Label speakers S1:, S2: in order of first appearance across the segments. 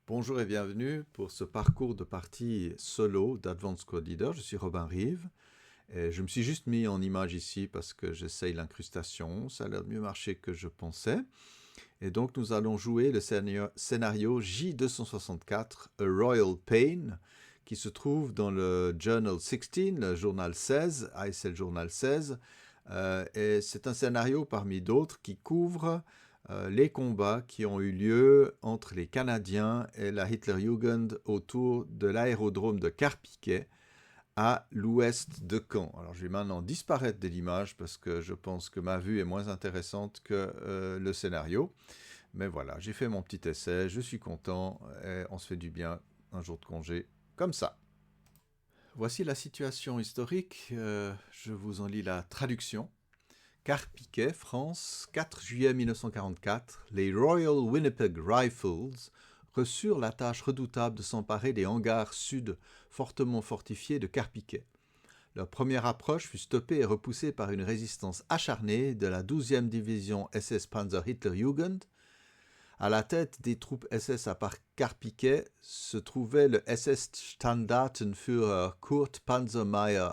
S1: Bonjour et bienvenue pour ce parcours de partie solo d'Advanced Code Leader. Je suis Robin Rive et je me suis juste mis en image ici parce que j'essaye l'incrustation. Ça a l'air de mieux marcher que je pensais. Et donc nous allons jouer le scénario J264, A Royal Pain, qui se trouve dans le Journal 16, le journal 16, ASL Journal 16. Et c'est un scénario parmi d'autres qui couvre les combats qui ont eu lieu entre les Canadiens et la Hitlerjugend autour de l'aérodrome de Carpiquet à l'ouest de Caen. Alors je vais maintenant disparaître de l'image parce que je pense que ma vue est moins intéressante que le scénario. Mais voilà, j'ai fait mon petit essai, je suis content et on se fait du bien un jour de congé comme ça. Voici la situation historique, je vous en lis la traduction. Carpiquet, France, 4 juillet 1944, les Royal Winnipeg Rifles reçurent la tâche redoutable de s'emparer des hangars sud fortement fortifiés de Carpiquet. Leur première approche fut stoppée et repoussée par une résistance acharnée de la 12e division SS Panzer Hitlerjugend. À la tête des troupes SS à Carpiquet se trouvait le SS Standartenführer Kurt Panzermeier,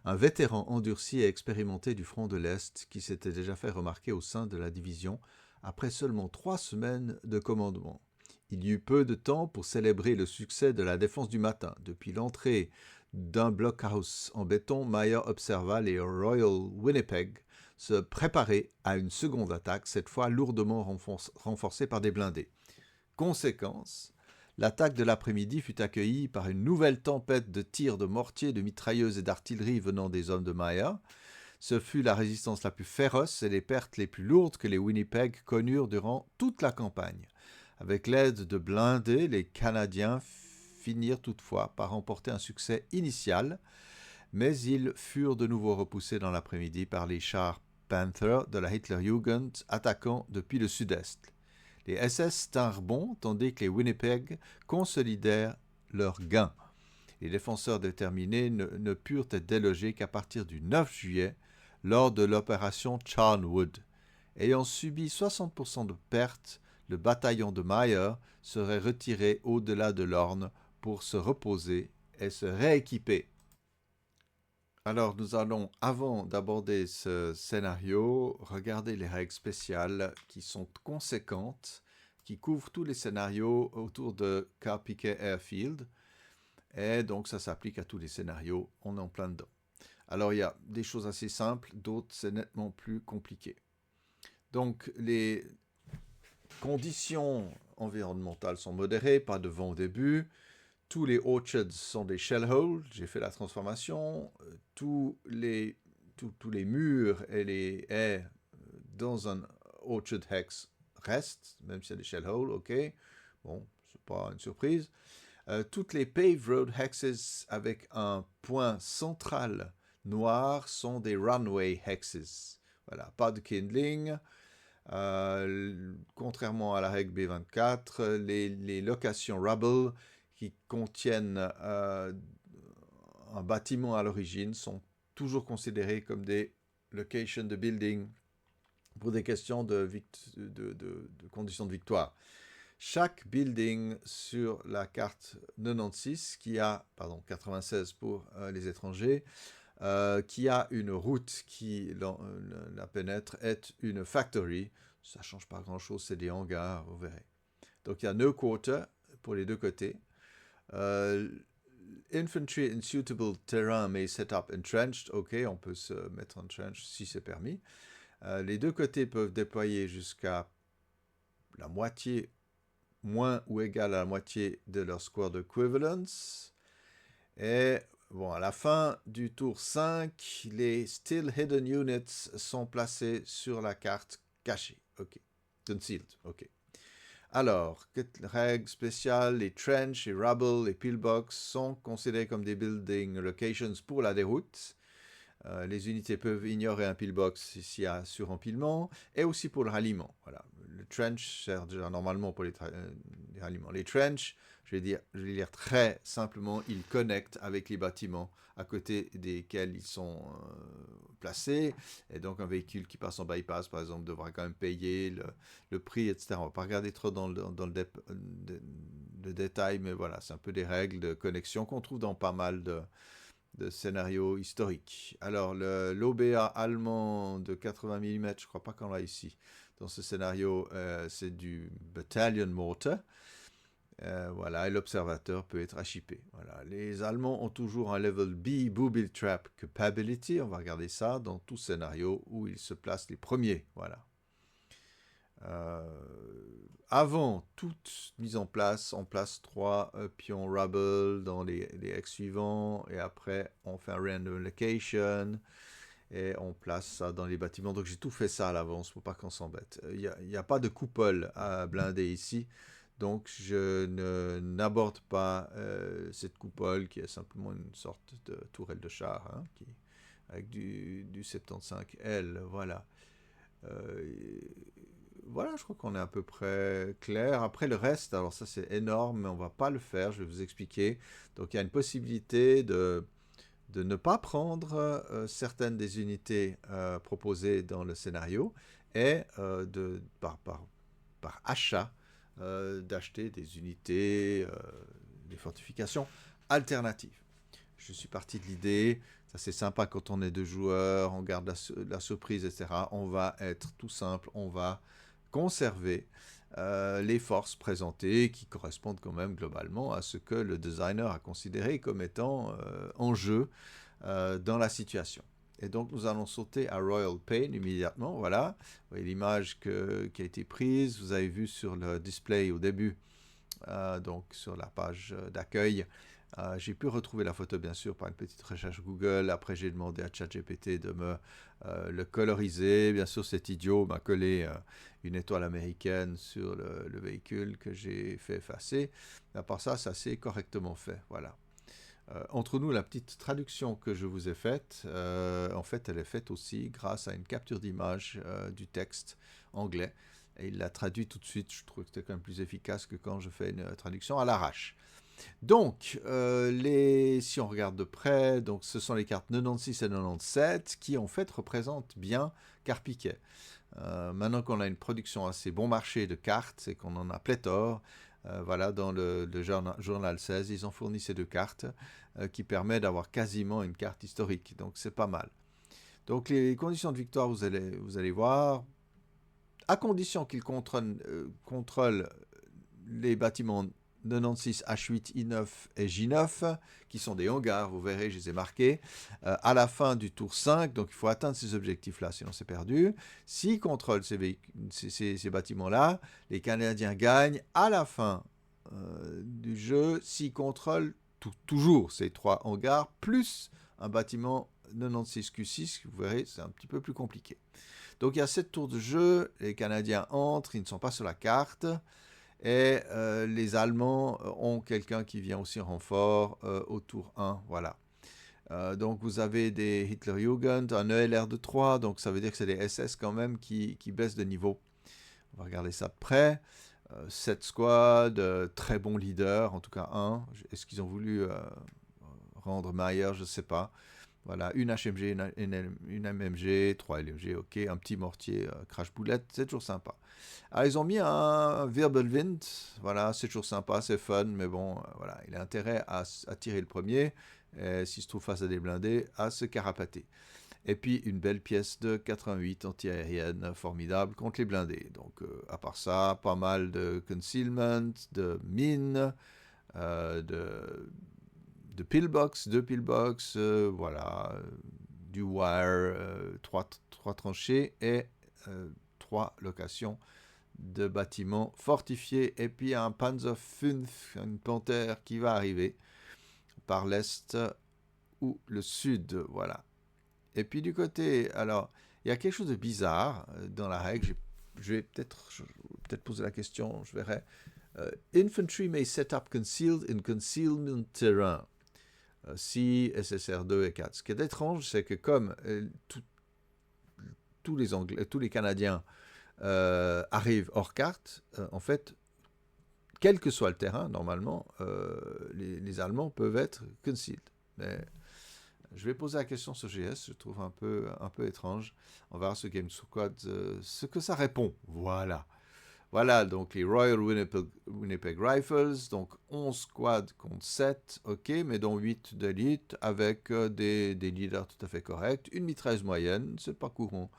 S1: un vétéran endurci et expérimenté du front de l'Est qui s'était déjà fait remarquer au sein de la division après seulement 3 semaines de commandement. Il y eut peu de temps pour célébrer le succès de la défense du matin. Depuis l'entrée d'un blockhouse en béton, Meyer observa les Royal Winnipeg se préparer à une seconde attaque, cette fois lourdement renforcée par des blindés. Conséquence, l'attaque de l'après-midi fut accueillie par une nouvelle tempête de tirs de mortiers, de mitrailleuses et d'artillerie venant des hommes de Meyer. Ce fut la résistance la plus féroce et les pertes les plus lourdes que les Winnipeg connurent durant toute la campagne. Avec l'aide de blindés, les Canadiens finirent toutefois par remporter un succès initial, mais ils furent de nouveau repoussés dans l'après-midi par les chars Panther de la Hitlerjugend attaquant depuis le sud-est. Les SS tinrent bon, tandis que les Winnipeg consolidèrent leurs gains. Les défenseurs déterminés ne purent être délogés qu'à partir du 9 juillet, lors de l'opération Charnwood. Ayant subi 60% de pertes, le bataillon de Meyer serait retiré au-delà de l'Orne pour se reposer et se rééquiper. Alors, nous allons, avant d'aborder ce scénario, regarder les règles spéciales qui sont conséquentes, qui couvrent tous les scénarios autour de Carpiquet Airfield. Et donc, ça s'applique à tous les scénarios. On est en plein dedans. Alors, il y a des choses assez simples, d'autres, c'est nettement plus compliqué. Donc, les conditions environnementales sont modérées, pas de vent au début. Tous les orchards sont des shell holes, j'ai fait la transformation. Tous les murs et les haies dans un orchard hex restent, même si c'est des shell holes, ok. Bon, c'est pas une surprise. Toutes les paved road hexes avec un point central noir sont des runway hexes. Voilà, pas de kindling. Contrairement à la règle B24, les locations rubble qui contiennent un bâtiment à l'origine sont toujours considérées comme des locations de building pour des questions de conditions de victoire. Chaque building sur la carte 96, 96 pour les étrangers, qui a une route qui la pénètre, est une factory. Ça ne change pas grand-chose, c'est des hangars, vous verrez. Donc il y a no quarter pour les deux côtés. Infantry in suitable terrain may set up entrenched. Ok, on peut se mettre entrenched si c'est permis. Les deux côtés peuvent déployer jusqu'à la moitié, moins ou égal à la moitié de leur squad equivalence. Et bon, à la fin du tour 5, les Still Hidden Units sont placés sur la carte cachée. Ok. Concealed. Ok. Alors, règles spéciales, les trench, les rubble, les pillbox sont considérés comme des building locations pour la déroute. Les unités peuvent ignorer un pillbox s'il y a surempilement, et aussi pour le ralliement. Voilà. Le trench sert déjà normalement pour les ralliements. Les trenches, je vais lire très simplement, ils connectent avec les bâtiments à côté desquels ils sont placés. Et donc, un véhicule qui passe en bypass, par exemple, devra quand même payer le prix, etc. On ne va pas regarder trop dans le détail, mais voilà, c'est un peu des règles de connexion qu'on trouve dans pas mal de scénarios historiques. Alors, l'OBA allemand de 80 mm, je ne crois pas qu'on l'a ici. Dans ce scénario, c'est du Battalion Mortar. Voilà, et l'observateur peut être HIP. Voilà. Les Allemands ont toujours un level B Booby Trap Capability. On va regarder ça dans tout scénario où ils se placent les premiers. Voilà. Avant toute mise en place, on place 3 pions Rubble dans les X suivants, et après on fait un random location, et on place ça dans les bâtiments. Donc j'ai tout fait ça à l'avance pour pas qu'on s'embête. Il n'y a pas de coupole à blinder ici, donc je n'aborde pas cette coupole qui est simplement une sorte de tourelle de char, hein, avec du 75L, voilà. Voilà, je crois qu'on est à peu près clair. Après le reste, alors ça c'est énorme, mais on ne va pas le faire, je vais vous expliquer. Donc il y a une possibilité de ne pas prendre certaines des unités proposées dans le scénario et par achat d'acheter des unités, des fortifications alternatives. Je suis parti de l'idée, ça c'est sympa quand on est 2 joueurs, on garde la surprise, etc. On va être tout simple, on va conserver les forces présentées qui correspondent quand même globalement à ce que le designer a considéré comme étant en jeu dans la situation. Et donc nous allons sauter à Royal Pain immédiatement, voilà. Vous voyez l'image qui a été prise, vous avez vu sur le display au début, donc sur la page d'accueil. J'ai pu retrouver la photo bien sûr par une petite recherche Google. Après j'ai demandé à ChatGPT de me le coloriser. Bien sûr cet idiot m'a collé une étoile américaine sur le véhicule que j'ai fait effacer. À part ça, ça s'est correctement fait. Voilà. Entre nous, la petite traduction que je vous ai faite, en fait, elle est faite aussi grâce à une capture d'image du texte anglais. Et il l'a traduit tout de suite. Je trouve que c'était quand même plus efficace que quand je fais une traduction à l'arrache. Donc, si on regarde de près, donc ce sont les cartes 96 et 97 qui en fait représentent bien Carpiquet. Maintenant qu'on a une production assez bon marché de cartes et qu'on en a pléthore, voilà, dans le journal 16, ils ont fourni ces 2 cartes qui permettent d'avoir quasiment une carte historique. Donc c'est pas mal. Donc les conditions de victoire, vous allez voir, à condition qu'ils contrôlent les bâtiments 96, H8, I9 et J9, qui sont des hangars, vous verrez, je les ai marqués, à la fin du tour 5, donc il faut atteindre ces objectifs-là, sinon c'est perdu. S'ils contrôlent ces bâtiments-là, les Canadiens gagnent à la fin du jeu, s'ils contrôlent toujours ces 3 hangars, plus un bâtiment 96 Q6, vous verrez, c'est un petit peu plus compliqué. Donc il y a 7 tours de jeu, les Canadiens entrent, ils ne sont pas sur la carte, et les Allemands ont quelqu'un qui vient aussi en renfort au tour 1, voilà. Donc vous avez des Hitlerjugend, un ELR de 3, donc ça veut dire que c'est des SS quand même qui baissent de niveau. On va regarder ça de près. 7 squads, très bons leaders, en tout cas un. Est-ce qu'ils ont voulu rendre meilleur? Je ne sais pas. Voilà, une HMG, une MMG, 3 LMG, ok, un petit mortier crash boulette, c'est toujours sympa. Alors ils ont mis un Wirbelwind, voilà, c'est toujours sympa, c'est fun, mais bon, voilà, il a intérêt à tirer le premier, s'il se trouve face à des blindés, à se carapater. Et puis une belle pièce de 88 anti-aérienne, formidable contre les blindés. Donc à part ça, pas mal de concealment, de mines, de pillbox, 2 pillbox, voilà, du wire, 3 tranchées et 3 locations de bâtiments fortifiés. Et puis un Panzer V, une panthère qui va arriver par l'est ou le sud, voilà. Et puis du côté, alors, il y a quelque chose de bizarre dans la règle. Je vais peut-être poser la question, je verrai. Infantry may set up concealed in concealment terrain. Si SSR2 et 4. Ce qui est étrange, c'est que comme tous les Canadiens arrivent hors carte, en fait, quel que soit le terrain, normalement, les Allemands peuvent être concealed. Mais je vais poser la question sur GS, je trouve un peu étrange. On va voir ce Game Squad, ce que ça répond. Voilà. Voilà, donc les Royal Winnipeg Rifles, donc 11 squads contre 7, ok, mais dont 8 d'élite, avec des leaders tout à fait corrects, une mitrailleuse moyenne, c'est pas courant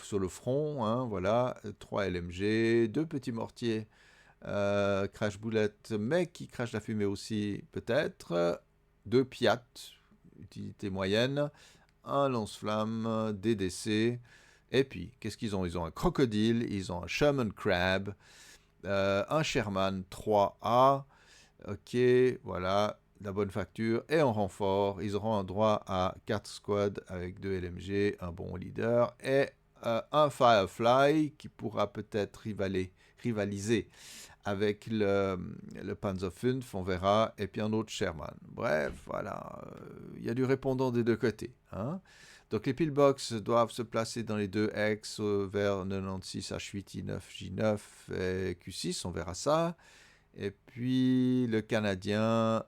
S1: sur le front, hein, voilà, 3 LMG, 2 petits mortiers crash boulettes, mais qui crachent la fumée aussi peut-être, 2 Piat, utilité moyenne, un lance-flamme, des DC, et puis, qu'est-ce qu'ils ont? Ils ont un crocodile, ils ont un Sherman Crab, un Sherman 3A, ok, voilà, la bonne facture, et en renfort, ils auront un droit à 4 squads avec 2 LMG, un bon leader, et un Firefly qui pourra peut-être rivaliser avec le Panzerfünf, on verra, et puis un autre Sherman. Bref, voilà, il y a du répondant des deux côtés, hein. Donc les pillbox doivent se placer dans les deux X vers 96 H8 I9 J9 et Q6, on verra ça. Et puis le Canadien,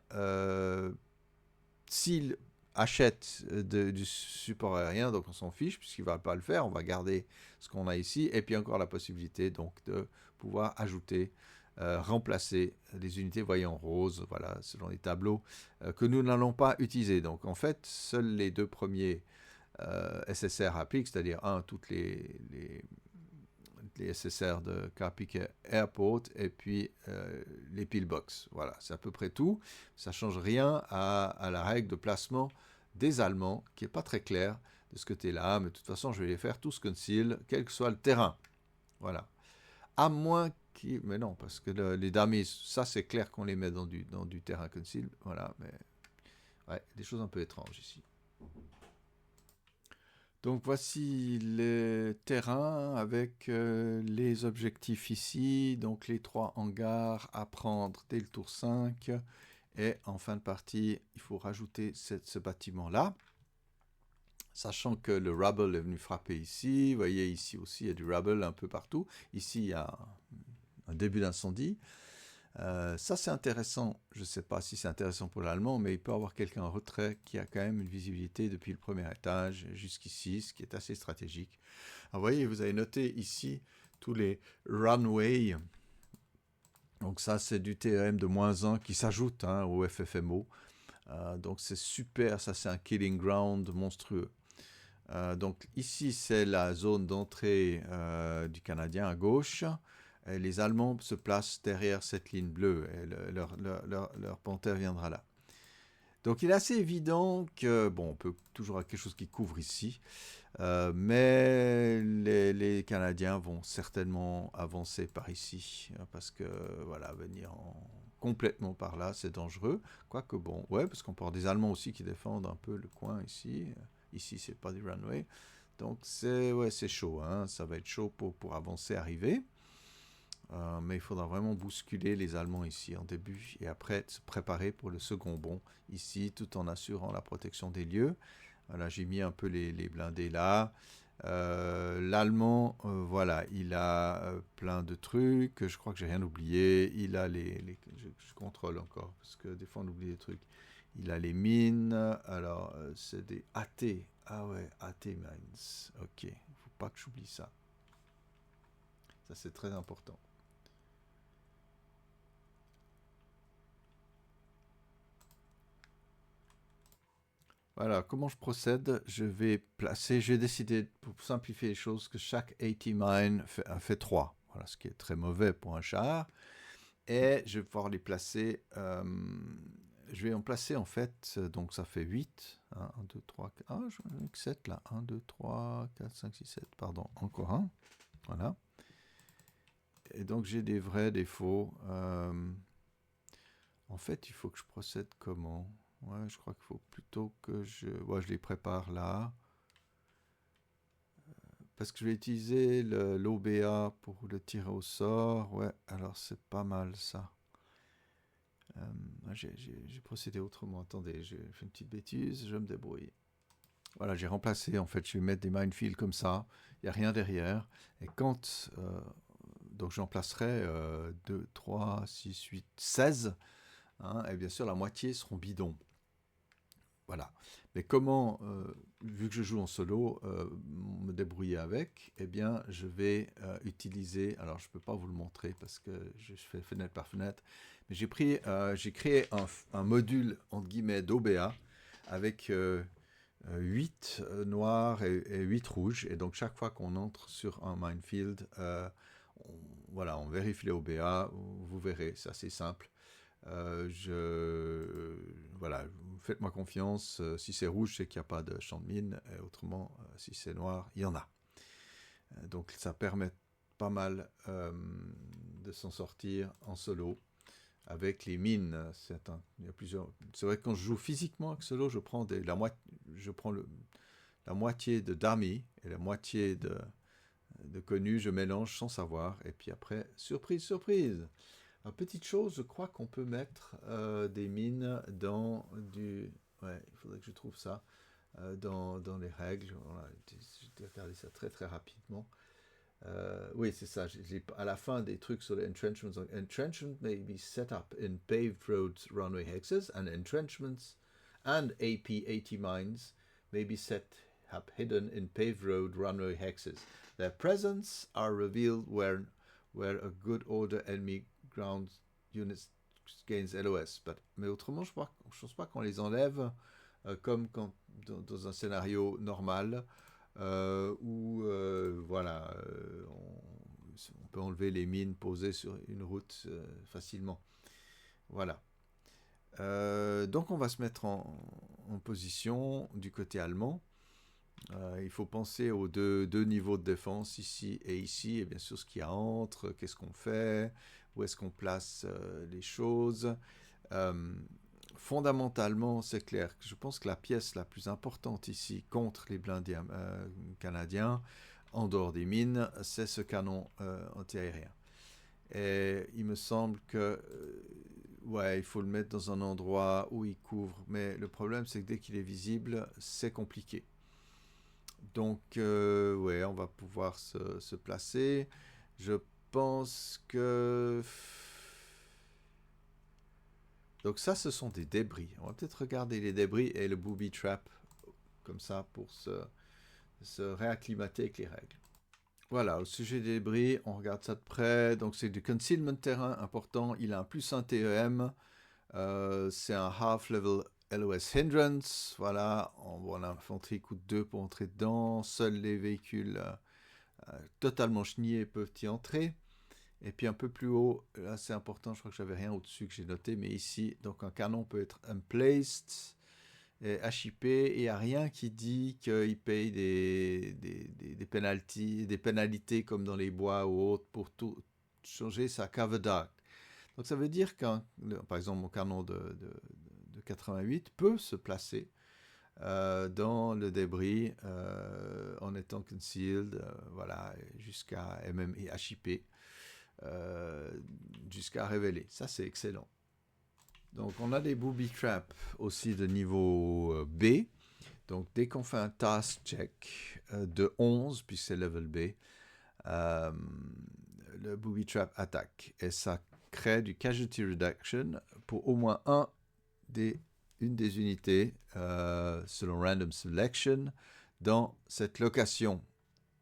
S1: s'il achète du support aérien, donc on s'en fiche puisqu'il ne va pas le faire, on va garder ce qu'on a ici. Et puis encore la possibilité donc de pouvoir ajouter, remplacer les unités voyant rose, voilà, selon les tableaux que nous n'allons pas utiliser. Donc en fait, seuls les deux premiers SSR appliquent, c'est-à-dire toutes les SSR de Carpick Airport et puis les pillbox. Voilà, c'est à peu près tout. Ça ne change rien à la règle de placement des Allemands, qui n'est pas très claire de ce côté-là, mais de toute façon, je vais les faire tous conceal, quel que soit le terrain. Voilà. À moins qu'ils... Mais non, parce que les dummies, ça c'est clair qu'on les met dans du terrain conceal. Voilà, mais... Ouais, des choses un peu étranges ici. Donc voici le terrain avec les objectifs ici, donc les 3 hangars à prendre dès le tour 5. Et en fin de partie, il faut rajouter ce bâtiment-là. Sachant que le rubble est venu frapper ici. Vous voyez ici aussi, il y a du rubble un peu partout. Ici, il y a un début d'incendie. Ça, c'est intéressant. Je ne sais pas si c'est intéressant pour l'Allemand, mais il peut y avoir quelqu'un en retrait qui a quand même une visibilité depuis le premier étage jusqu'ici, ce qui est assez stratégique. Alors, vous voyez, vous avez noté ici tous les runways. Donc ça, c'est du TEM de -1 qui s'ajoute au FFMO. Donc c'est super, ça c'est un killing ground monstrueux. Donc ici, c'est la zone d'entrée du Canadien à gauche. Et les Allemands se placent derrière cette ligne bleue et leur panthère viendra là. Donc il est assez évident que, bon, on peut toujours avoir quelque chose qui couvre ici, mais les Canadiens vont certainement avancer par ici, parce que, voilà, venir complètement par là, c'est dangereux. Quoique bon, ouais, parce qu'on peut avoir des Allemands aussi qui défendent un peu le coin ici. Ici, c'est pas des runways. Donc c'est chaud, hein. Ça va être chaud pour avancer, arriver. Mais il faudra vraiment bousculer les Allemands ici en début et après se préparer pour le second bond ici tout en assurant la protection des lieux. Voilà, j'ai mis un peu les blindés là. L'Allemand, voilà, il a plein de trucs. Je crois que j'ai rien oublié. Il a je contrôle encore parce que des fois on oublie des trucs. Il a les mines. Alors, c'est des AT. Ah ouais, AT mines. Ok, il ne faut pas que j'oublie ça. Ça, c'est très important. Voilà, comment je procède? Je vais décider, pour simplifier les choses, que chaque 80 mine fait 3. Voilà, ce qui est très mauvais pour un char. Et je vais pouvoir les placer. Je vais en placer en fait, donc ça fait 8. 1, 2, 3, 4. Ah, j'en ai que 7 là. 1, 2, 3, 4, 5, 6, 7. Pardon, encore un. Voilà. Et donc j'ai des vrais, des faux. En fait, il faut que je procède comment? Ouais, je crois qu'il faut plutôt que je les prépare là. Parce que je vais utiliser l'OBA pour le tirer au sort. Ouais, alors c'est pas mal ça. J'ai procédé autrement. Attendez, j'ai fait une petite bêtise, je me débrouille. Voilà, j'ai remplacé, en fait, je vais mettre des minefields comme ça. Il n'y a rien derrière. Et quand Donc j'en placerai 2, 3, 6, 8, 16. Hein, et bien sûr, la moitié seront bidons. Voilà. Mais comment, vu que je joue en solo, me débrouiller avec? Eh bien, je vais utiliser, alors je ne peux pas vous le montrer parce que je fais fenêtre par fenêtre, mais j'ai créé un module, entre guillemets, d'OBA avec 8 noirs et 8 rouges. Et donc, chaque fois qu'on entre sur un minefield, voilà, on vérifie les OBA, vous verrez, c'est assez simple. Voilà, faites-moi confiance. Si c'est rouge, c'est qu'il n'y a pas de champ de mine. Et autrement, si c'est noir, il y en a. Donc ça permet pas mal de s'en sortir en solo. Avec les mines, il y a plusieurs. C'est vrai que quand je joue physiquement avec solo, je prends la moitié de dummy et la moitié de connu, je mélange sans savoir. Et puis après, surprise, surprise. Alors, petite chose, je crois qu'on peut mettre des mines dans du... Ouais, il faudrait que je trouve ça dans les règles. Voilà, j'ai regardé ça très très rapidement. Oui, c'est ça. À la fin des trucs sur les entrenchments. Entrenchments may be set up in paved roads runway hexes, and entrenchments and AP-80 mines may be set up hidden in paved road runway hexes. Their presence are revealed where a good order enemy ground units gains LOS. Mais autrement, je pense pas qu'on les enlève comme dans un scénario normal. Où voilà, on peut enlever les mines posées sur une route facilement. Voilà. Donc on va se mettre en position du côté allemand. Il faut penser aux deux niveaux de défense, ici et ici, et bien sûr ce qu'il y a entre, qu'est-ce qu'on fait, où est-ce qu'on place les choses. Fondamentalement, c'est clair. Je pense que la pièce la plus importante ici contre les blindés canadiens, en dehors des mines, c'est ce canon antiaérien. Et il me semble que ouais, il faut le mettre dans un endroit où il couvre. Mais le problème, c'est que dès qu'il est visible, c'est compliqué. Donc, ouais, on va pouvoir se placer. Je pense que... Donc ça, ce sont des débris. On va peut-être regarder les débris et le booby trap comme ça pour se réacclimater avec les règles. Voilà, au sujet des débris, on regarde ça de près. Donc c'est du concealment terrain important. Il a un +1 TEM. C'est un half-level LOS hindrance. Voilà, l'infanterie coûte 2 pour entrer dedans. Seuls les véhicules totalement chenillés peuvent y entrer. Et puis un peu plus haut, là c'est important, je crois que j'avais rien au-dessus que j'ai noté, mais ici, donc un canon peut être emplaced, et HIP, et il n'y a rien qui dit qu'il paye des pénalités comme dans les bois ou autres pour tout changer sa cover dark. Donc ça veut dire par exemple, mon canon de 88 peut se placer dans le débris en étant concealed, voilà, jusqu'à MM et HIP. Jusqu'à révéler. Ça, c'est excellent. Donc, on a des booby traps aussi de niveau B. Donc, dès qu'on fait un task check de 11, puis c'est level B, le booby trap attaque. Et ça crée du casualty reduction pour au moins une des unités, selon random selection, dans cette location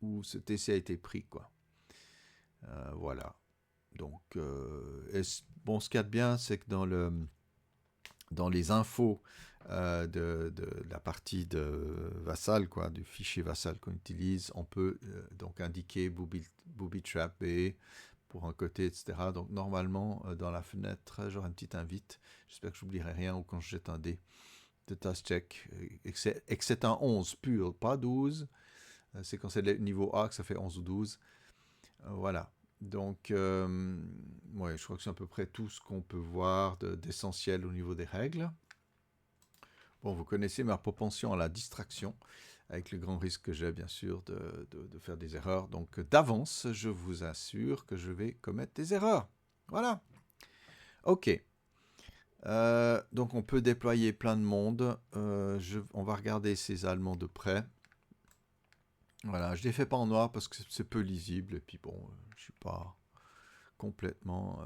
S1: où ce TC a été pris, quoi. Voilà. Donc, bon, ce qu'il y a de bien, c'est que dans les infos de la partie de Vassal, quoi, du fichier Vassal qu'on utilise, on peut donc indiquer booby trap B pour un côté, etc. Donc, normalement, dans la fenêtre, j'aurai une petite invite. J'espère que je n'oublierai rien ou quand je jette un dé de task check. Et que c'est un 11 pur, pas 12. C'est quand c'est le niveau A que ça fait 11 ou 12. Voilà. Donc, ouais, je crois que c'est à peu près tout ce qu'on peut voir d'essentiel au niveau des règles. Bon, vous connaissez ma propension à la distraction, avec le grand risque que j'ai, bien sûr, de faire des erreurs. Donc, d'avance, je vous assure que je vais commettre des erreurs. Voilà. OK. Donc, on peut déployer plein de monde. On va regarder ces Allemands de près. Voilà, je ne les fais pas en noir parce que c'est peu lisible. Et puis, bon, je ne suis pas... complètement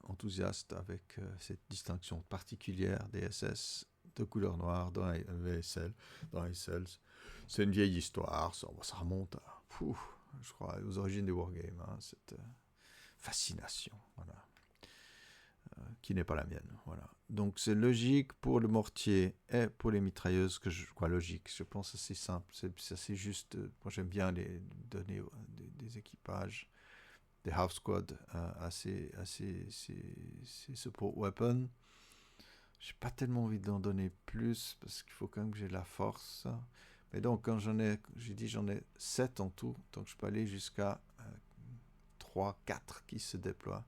S1: enthousiaste avec cette distinction particulière des SS de couleur noire dans VSL, dans iCells. C'est une vieille histoire, ça remonte à, je crois, aux origines des wargames, hein, cette fascination, voilà, qui n'est pas la mienne, voilà. Donc c'est logique pour le mortier et pour les mitrailleuses, logique, je pense que c'est simple, c'est assez juste. Moi j'aime bien les donner des équipages, des half squad à ces support weapons. J'ai pas tellement envie d'en donner plus parce qu'il faut quand même que j'ai la force. Mais donc, quand j'en ai 7 en tout, donc je peux aller jusqu'à 3, 4 qui se déploient.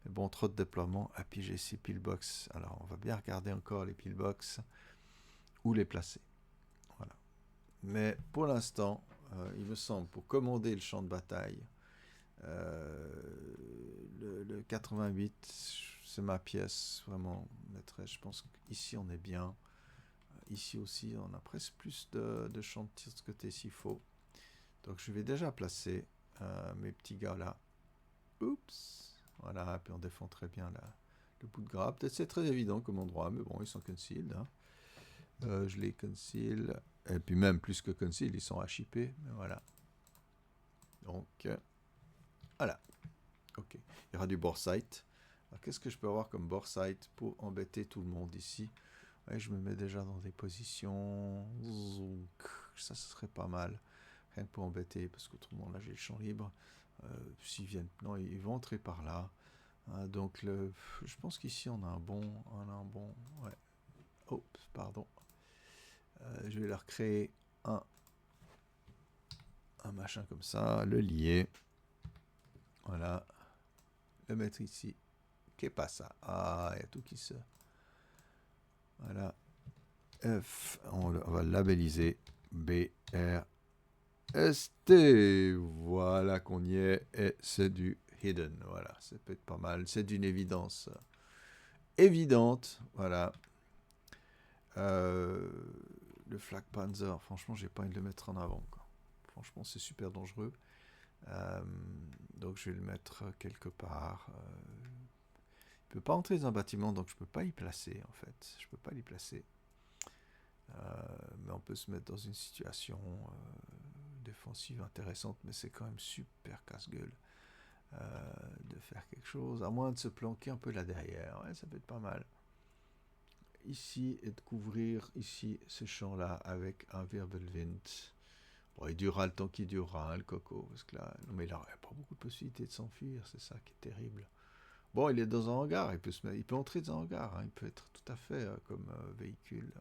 S1: Mais bon, trop de déploiements. Et puis j'ai 6 pillbox. Alors, on va bien regarder encore les pillbox, où les placer. Voilà. Mais pour l'instant, il me semble, pour commander le champ de bataille, le 88, c'est ma pièce, vraiment, maîtresse. Je pense qu'ici, on est bien. Ici aussi, on a presque plus de champs de tir de ce côté s'il faut. Donc, je vais déjà placer mes petits gars là. Oups. Voilà, puis on défend très bien le bout de gras. Peut-être c'est très évident comme endroit, mais bon, ils sont concealed. Hein. Je les conceal. Et puis même plus que conceal, ils sont HIP. Mais voilà. Donc, voilà. Ok. Il y aura du bore sight. Alors, qu'est-ce que je peux avoir comme bore sight pour embêter tout le monde ici? Ouais, je me mets déjà dans des positions. Ça, ce serait pas mal. Rien que pour embêter, parce qu'autrement, là, j'ai le champ libre. S'ils viennent, non, ils vont entrer par là. Donc, je pense qu'ici, on a un bon, ouais. Oh, pardon. Je vais leur créer un machin comme ça, le lier. Voilà. Le mettre ici. Qu'est pas ça? Ah, il y a tout qui se... Voilà. F, on va labelliser BRST. Voilà qu'on y est. Et c'est du hidden. Voilà, ça peut être pas mal. C'est d'une évidence évidente. Voilà. Le Flak Panzer, franchement, j'ai pas envie de le mettre en avant, quoi. Franchement, c'est super dangereux. Donc, je vais le mettre quelque part. Il peut pas entrer dans un bâtiment, donc je peux pas y placer, en fait. Je peux pas l'y placer. Mais on peut se mettre dans une situation défensive intéressante, mais c'est quand même super casse-gueule de faire quelque chose, à moins de se planquer un peu là derrière. Ouais, ça peut être pas mal. Ici, et de couvrir ici ce champ-là avec un Wirbelwind. Bon, il durera le temps qu'il durera, hein, le coco, parce que là, non, mais il n'a pas beaucoup de possibilités de s'enfuir, c'est ça qui est terrible. Bon, il est dans un hangar, il peut entrer dans un hangar, hein, il peut être tout à fait comme véhicule.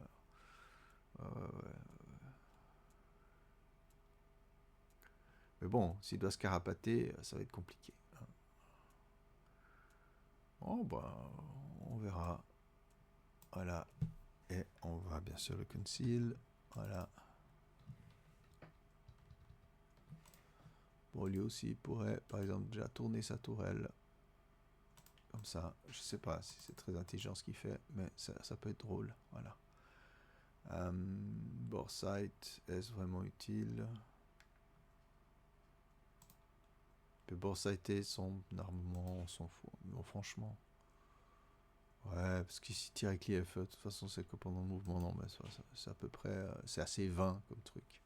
S1: Mais bon, s'il doit se carapater, ça va être compliqué. Hein. Bon, bah, on verra. Voilà. Et on va bien sûr le conceal. Voilà. Bon, lui aussi, il pourrait, par exemple, déjà tourner sa tourelle. Comme ça. Je sais pas si c'est très intelligent ce qu'il fait, mais ça peut être drôle. Voilà. Bore sight, est-ce vraiment utile? Le bore sighté, son armement, on s'en fout. Non, franchement. Ouais, parce qu'ici, tire avec l'IFE, de toute façon, c'est que pendant le mouvement, non, mais c'est à peu près, c'est assez vain comme truc.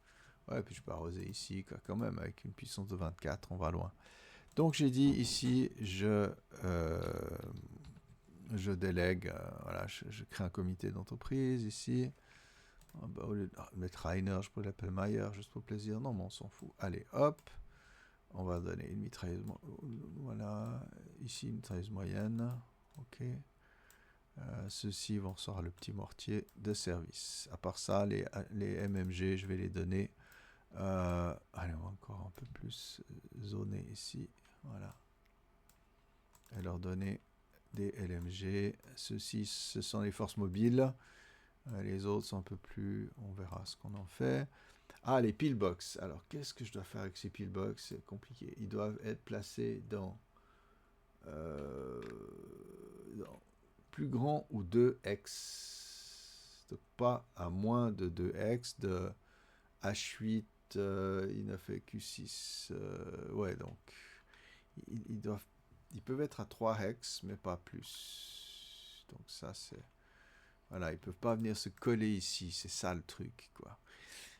S1: Ouais, puis je peux arroser ici, quand même, avec une puissance de 24, on va loin. Donc, j'ai dit ici, je délègue, voilà, je crée un comité d'entreprise ici. Ah bah, au lieu de mettre Rainer, je pourrais l'appeler Mayer, juste pour plaisir. Non, mais on s'en fout. Allez, hop, on va donner une mitrailleuse, voilà, ici une mitrailleuse moyenne, ok. Ceux-ci vont recevoir le petit mortier de service. À part ça, les MMG, je vais les donner. Allez, on va encore un peu plus zoner ici. Voilà. Et leur donner des LMG. Ceux-ci, ce sont les forces mobiles. Les autres sont un peu plus... On verra ce qu'on en fait. Ah, les pillbox. Alors, qu'est-ce que je dois faire avec ces pillbox? C'est compliqué. Ils doivent être placés dans plus grand ou 2x. Donc pas à moins de 2x de H8 I9 et Q6. Ouais, donc ils doivent Ils peuvent être à 3 hex, mais pas plus. Donc ça, c'est... Voilà, ils peuvent pas venir se coller ici, c'est ça le truc, quoi.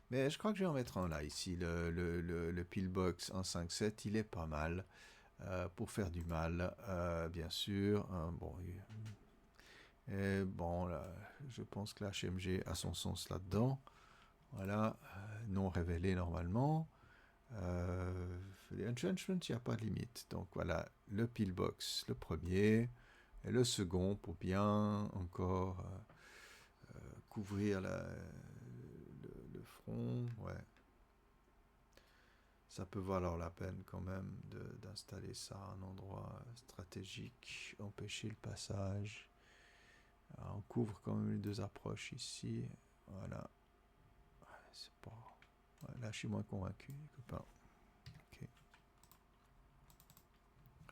S1: Mais je crois que je vais en mettre un là, ici. Le Pillbox 1.5.7, il est pas mal pour faire du mal, bien sûr. Bon, là, je pense que la HMG a son sens là-dedans. Voilà, non révélé normalement. Les entrenchments, il n'y a pas de limite. Donc voilà, le pillbox, le premier, et le second pour bien encore couvrir le front. Ouais. Ça peut valoir la peine quand même d'installer ça à un endroit stratégique, empêcher le passage. Alors, on couvre quand même les deux approches ici. Voilà. C'est pas... Ouais, là, je suis moins convaincu, les copains. Ok.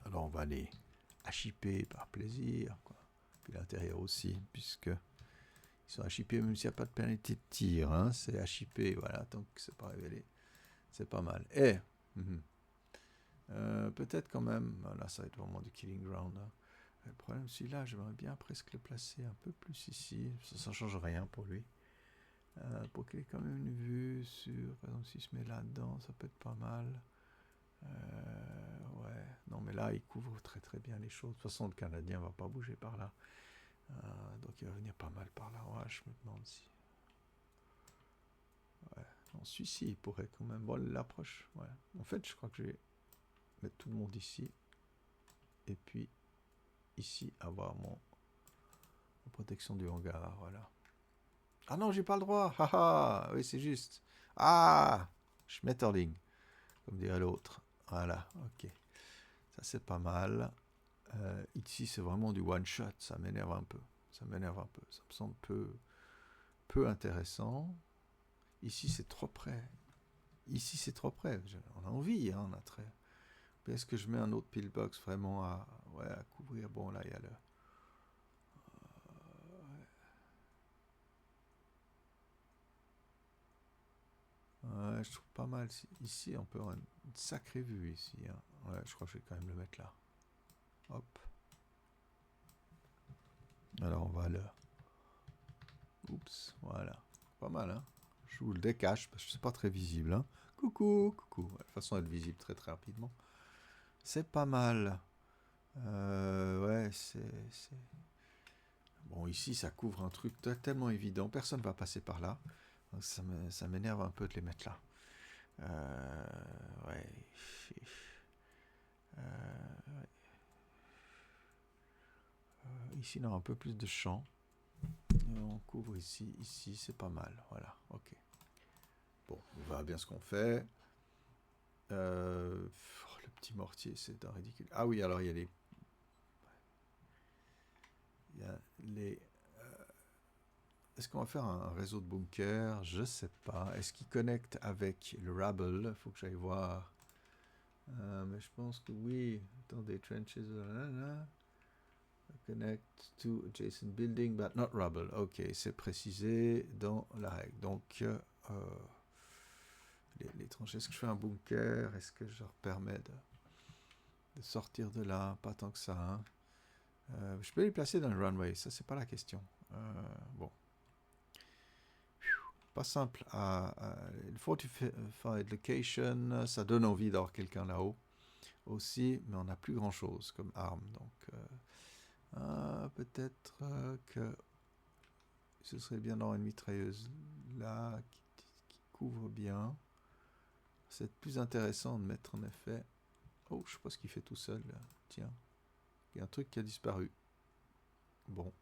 S1: Alors, on va les HIP par plaisir, quoi. Puis l'intérieur aussi, puisque ils sont HIP même s'il n'y a pas de pénalité de tir. Hein. C'est HIP, voilà, tant que c'est pas révélé. C'est pas mal. Et... peut-être quand même... Là, ça va être vraiment du killing ground. Hein. Le problème, celui-là, j'aimerais bien presque le placer un peu plus ici. Ça ne change rien pour lui. Pour qu'il ait quand même une vue sur... Par exemple, s'il se met là-dedans, ça peut être pas mal. Ouais. Non, mais là, il couvre très très bien les choses. De toute façon, le Canadien ne va pas bouger par là. Donc, il va venir pas mal par là. Ouais, je me demande si... Ouais. Non, celui-ci, il pourrait quand même... Bon, l'approche, ouais. En fait, je crois que je vais mettre tout le monde ici. Et puis... ici avoir mon protection du hangar, voilà. Ah non, j'ai pas le droit. Haha, oui, c'est juste. Ah, Schmetterling, comme dirait l'autre. Voilà, ok. Ça, c'est pas mal. Ici, c'est vraiment du one-shot. Ça m'énerve un peu. Ça m'énerve un peu. Ça me semble peu intéressant. Ici, c'est trop près. Ici, c'est trop près. On a envie, hein, on a très... Est-ce que je mets un autre pillbox vraiment à couvrir? Bon, là, il y a le... Ouais, je trouve pas mal. Ici, on peut avoir une sacrée vue ici. Hein. Ouais, je crois que je vais quand même le mettre là. Hop. Alors, on va le... Oups, voilà. Pas mal, hein. Je vous le décache parce que c'est pas très visible. Hein. Coucou, coucou. De toute façon, elle est visible très très rapidement. C'est pas mal. Ouais, c'est... Bon, ici, ça couvre un truc tellement évident. Personne va passer par là. Donc, ça m'énerve un peu de les mettre là. Ouais. Ouais. Ici, on a un peu plus de champ. Et on couvre ici, c'est pas mal. Voilà, ok. Bon, on verra bien ce qu'on fait. Le petit mortier, c'est un ridicule. Ah oui, alors il y a les... Est-ce qu'on va faire un réseau de bunkers? Je sais pas. Est-ce qu'il connecte avec le Rabble? Il faut que j'aille voir. Mais je pense que oui. Attendez, trenches... Connect to adjacent building, but not rubble. Ok, c'est précisé dans la règle. Donc, les tranchées, est-ce que je fais un bunker? Est-ce que je leur permets de sortir de là? Pas tant que ça. Hein. Je peux les placer dans le runway, ça, c'est pas la question. Bon. Pas simple. Le fortified location, ça donne envie d'avoir quelqu'un là-haut aussi, mais on n'a plus grand-chose comme arme. Donc, peut-être que ce serait bien d'avoir une mitrailleuse là qui couvre bien. C'est plus intéressant de mettre en effet... Oh, je sais pas ce qu'il fait tout seul là. Tiens, il y a un truc qui a disparu. Bon.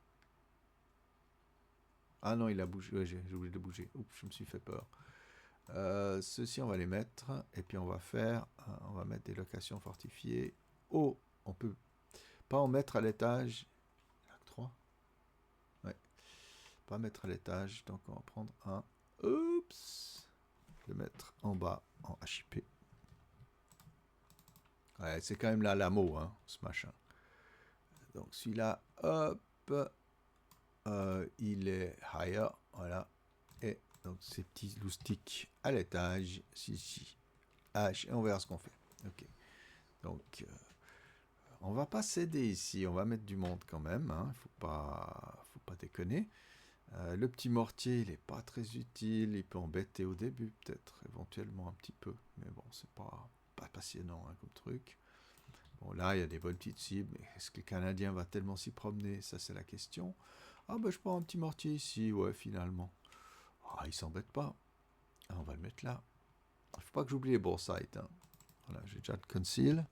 S1: Ah non, il a bougé. Ouais, j'ai oublié de bouger. Oups, je me suis fait peur. Ceux-ci, on va les mettre. Et puis on va mettre des locations fortifiées. Oh, on peut pas en mettre à l'étage. 3. Ouais. Pas mettre à l'étage. Donc on va prendre un. Oups. Le mettre en bas en HIP. Ouais, c'est quand même là l'AMO, hein, ce machin. Donc celui-là, hop, il est higher, voilà. Et donc ces petits loustiques à l'étage, ici, H, et on verra ce qu'on fait. Ok. Donc on va pas céder ici, on va mettre du monde quand même, hein. Faut pas déconner. Le petit mortier, il est pas très utile, il peut embêter au début peut-être, éventuellement un petit peu, mais bon, c'est pas passionnant hein, comme truc. Bon, là, il y a des bonnes petites cibles, mais est-ce que le Canadien va tellement s'y promener? Ça, c'est la question. Ah, ben, je prends un petit mortier ici, ouais, finalement. Ah, il s'embête pas. Ah, on va le mettre là. Il faut pas que j'oublie les boresight. Hein. Voilà, j'ai déjà le conceal.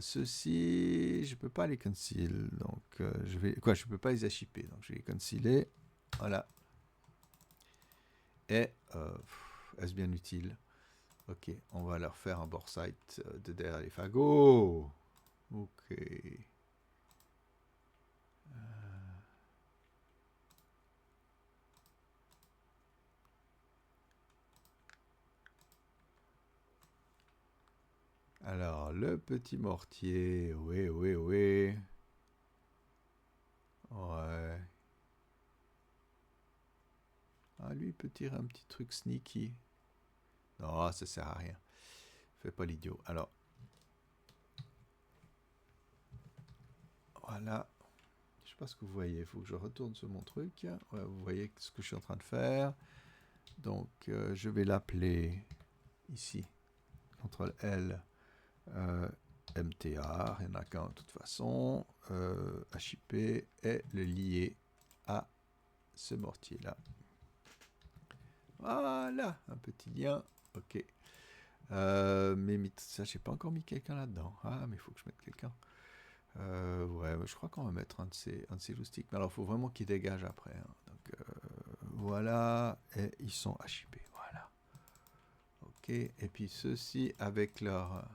S1: Ceux-ci, je peux pas les conceal, donc je peux pas les achipper, donc je vais les concealer. Voilà. Et est-ce bien utile? Ok, on va leur faire un boresight de derrière les fagots. Ok. Alors, le petit mortier, oui, oui, oui. Ouais. Ah, lui, il peut tirer un petit truc sneaky. Non, ça sert à rien. Fais pas l'idiot. Alors, voilà. Je sais pas ce que vous voyez. Il faut que je retourne sur mon truc. Ouais, vous voyez ce que je suis en train de faire. Donc, je vais l'appeler ici. CTRL L. MTA, il n'y en a qu'un de toute façon. HIP et le lier à ce mortier-là. Voilà, un petit lien. Ok. Mais ça, j'ai pas encore mis quelqu'un là-dedans. Ah, mais il faut que je mette quelqu'un. Ouais, je crois qu'on va mettre un de ces loustiques. Mais alors, il faut vraiment qu'ils dégagent après. Hein. Donc, voilà. Et ils sont HIP. Voilà. Ok. Et puis, ceux-ci, avec leur...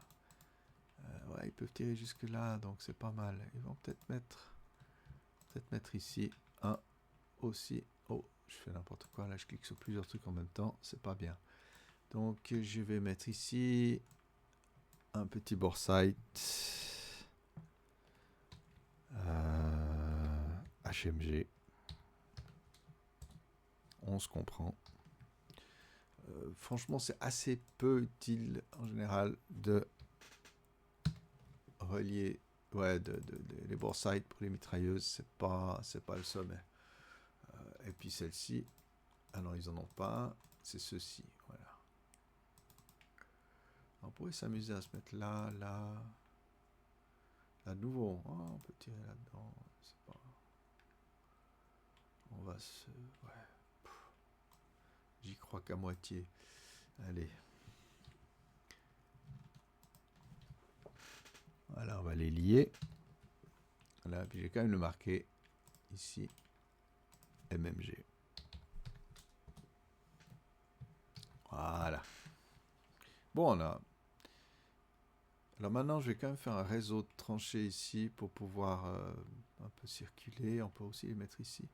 S1: ouais, ils peuvent tirer jusque-là, donc c'est pas mal. Ils vont peut-être mettre ici un aussi. Oh, je fais n'importe quoi. Là, je clique sur plusieurs trucs en même temps. C'est pas bien. Donc, je vais mettre ici un petit boresight. HMG. On se comprend. Franchement, c'est assez peu utile en général de relier les boresight pour les mitrailleuses. C'est pas le sommet. Et puis celle-ci, alors ils en ont pas. C'est ceci. Voilà. On pourrait s'amuser à se mettre là, là. À nouveau. Oh, on peut tirer là-dedans. C'est pas... On va se... Ouais. J'y crois qu'à moitié. Allez. Voilà, on va les lier. Voilà, puis j'ai quand même le marqué ici. MMG. Voilà. Bon, on a... Alors maintenant, je vais quand même faire un réseau de tranchées ici pour pouvoir un peu circuler. On peut aussi les mettre ici.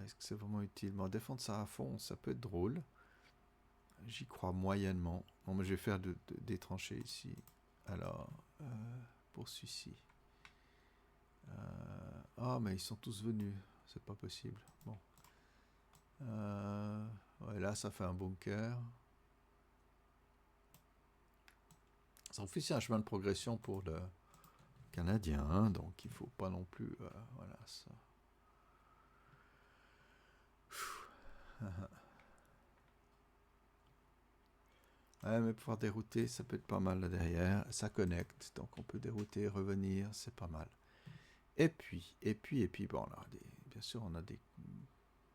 S1: Est-ce que c'est vraiment utile? Mais défendre ça à fond, ça peut être drôle. J'y crois moyennement. Bon, mais je vais faire des tranchées ici. Alors, pour celui-ci. Mais ils sont tous venus. C'est pas possible. Bon. Ouais, là, ça fait un bunker. Ça fait un chemin de progression pour le Canadien. Hein, donc, il faut pas non plus... voilà, ça... Ouais, mais pouvoir dérouter, ça peut être pas mal là derrière. Ça connecte, donc on peut dérouter, revenir, c'est pas mal. Et puis, bon, là, bien sûr, on a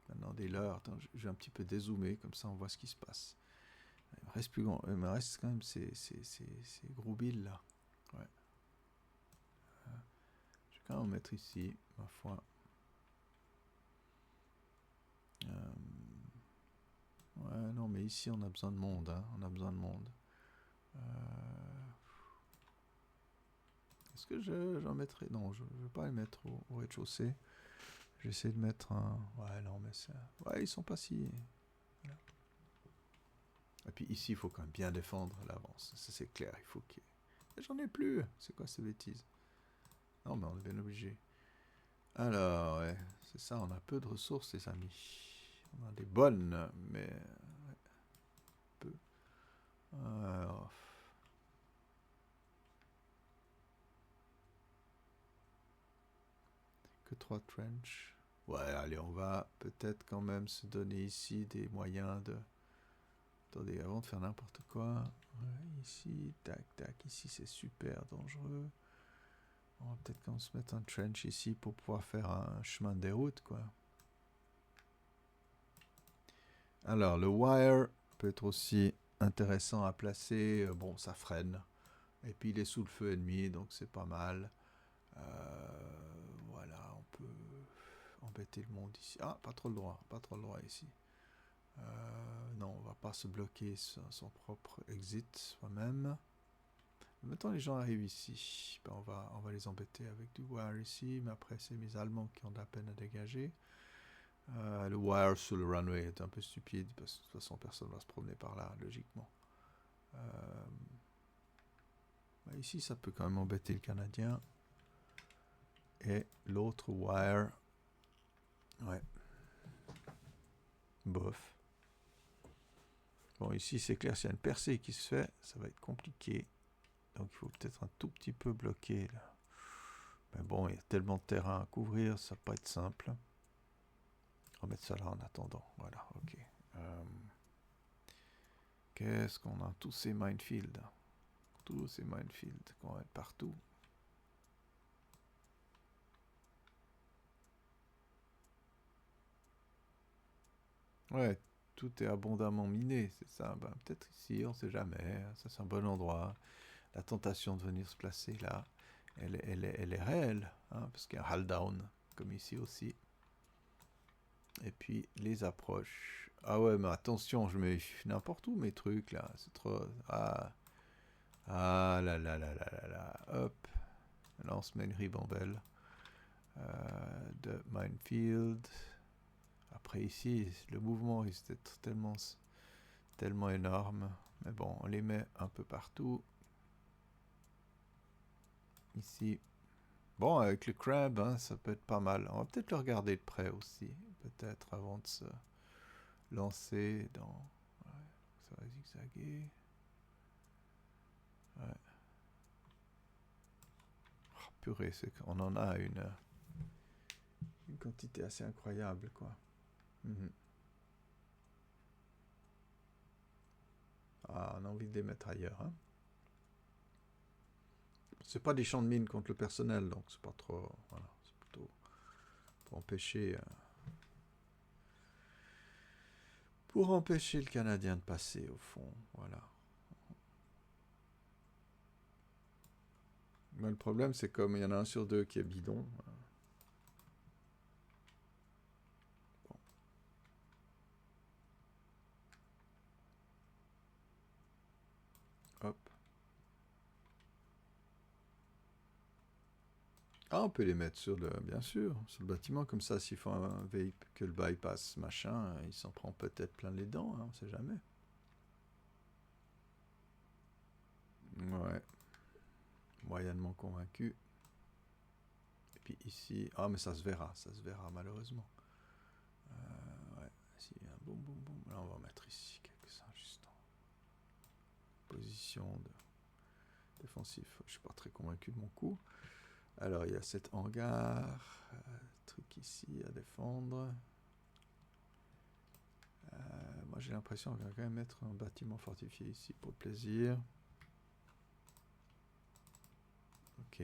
S1: maintenant des leurres. Attends, je vais un petit peu dézoomer, comme ça on voit ce qui se passe. Il me reste plus grand, il me reste quand même ces gros billes là. Ouais. Je vais quand même en mettre ici, ma foi. Ouais, non, mais ici on a besoin de monde, hein. On a besoin de monde. Est-ce que j'en mettrai? Non, je ne vais pas les mettre au rez-de-chaussée. J'essaie de mettre un... Ouais, non, mais ça... Ouais, ils sont pas si... Voilà. Et puis ici, il faut quand même bien défendre l'avance. Ça, c'est clair. Il faut qu'il y ait... J'en ai plus. C'est quoi ces bêtises? Non, mais on est bien obligé. Alors, ouais, c'est ça. On a peu de ressources, les amis. On a des bonnes, mais... Ouais, peu. Alors... que 3 trench. Ouais, allez, on va peut-être quand même se donner ici des moyens de... Attendez, avant de faire n'importe quoi. Ouais, ici, tac, tac, ici c'est super dangereux. On va peut-être quand même se mettre un trench ici pour pouvoir faire un chemin de déroute, quoi. Alors, le wire peut être aussi intéressant à placer. Bon, ça freine. Et puis, il est sous le feu ennemi, donc c'est pas mal. Voilà, on peut embêter le monde ici. Ah, pas trop le droit, pas trop le droit ici. Non, on va pas se bloquer son propre exit soi-même. Maintenant, les gens arrivent ici. Ben, on va les embêter avec du wire ici, mais après, c'est mes Allemands qui ont de la peine à dégager. Le wire sur le runway est un peu stupide, parce que de toute façon, personne ne va se promener par là, logiquement. Ben, ici, ça peut quand même embêter le Canadien. Et l'autre wire... Ouais. Bof. Bon, ici, c'est clair, s'il y a une percée qui se fait, ça va être compliqué. Donc, il faut peut-être un tout petit peu bloquer, là. Mais bon, il y a tellement de terrain à couvrir, ça va pas être simple. On va mettre ça là en attendant. Voilà, ok. Qu'est-ce qu'on a? Tous ces minefields. Tous ces minefields qu'on va mettre partout. Ouais, tout est abondamment miné, c'est ça. Ben, peut-être ici, on sait jamais. Ça, c'est un bon endroit. La tentation de venir se placer là, elle est réelle, hein, parce qu'il y a un hull down, comme ici aussi. Et puis, les approches. Ah ouais, mais attention, je mets n'importe où mes trucs, là. C'est trop... Ah là là là là là là. Hop. Là, on se met une ribambelle de minefield. Après, ici, le mouvement risque d'être tellement énorme. Mais bon, on les met un peu partout. Ici. Bon, avec le crab, hein, ça peut être pas mal. On va peut-être le regarder de près aussi. Peut-être avant de se lancer dans... Ouais, ça va zigzaguer. Ouais. Oh, purée, c'est qu'on en a une quantité assez incroyable, quoi. Ah, on a envie de les mettre ailleurs, hein. C'est pas des champs de mine contre le personnel, donc c'est pas trop... Voilà, c'est plutôt pour empêcher... pour empêcher le Canadien de passer, au fond, voilà. Mais le problème, c'est comme il y en a un sur deux qui est bidon. Bon. Hop. Ah, on peut les mettre sur le... Bien sûr, sur le bâtiment, comme ça, s'ils font un véhicule bypass, machin, ils s'en prend peut-être plein les dents, hein, on sait jamais. Ouais. Moyennement convaincu. Et puis ici... Ah, mais ça se verra malheureusement. Ouais, ici, un boum, boum, boum. Là, on va mettre ici quelques-uns, juste en position de défensif. Je suis pas très convaincu de mon coup. Alors, il y a cet hangar, truc ici à défendre. Moi, j'ai l'impression qu'on va quand même mettre un bâtiment fortifié ici pour le plaisir. Ok.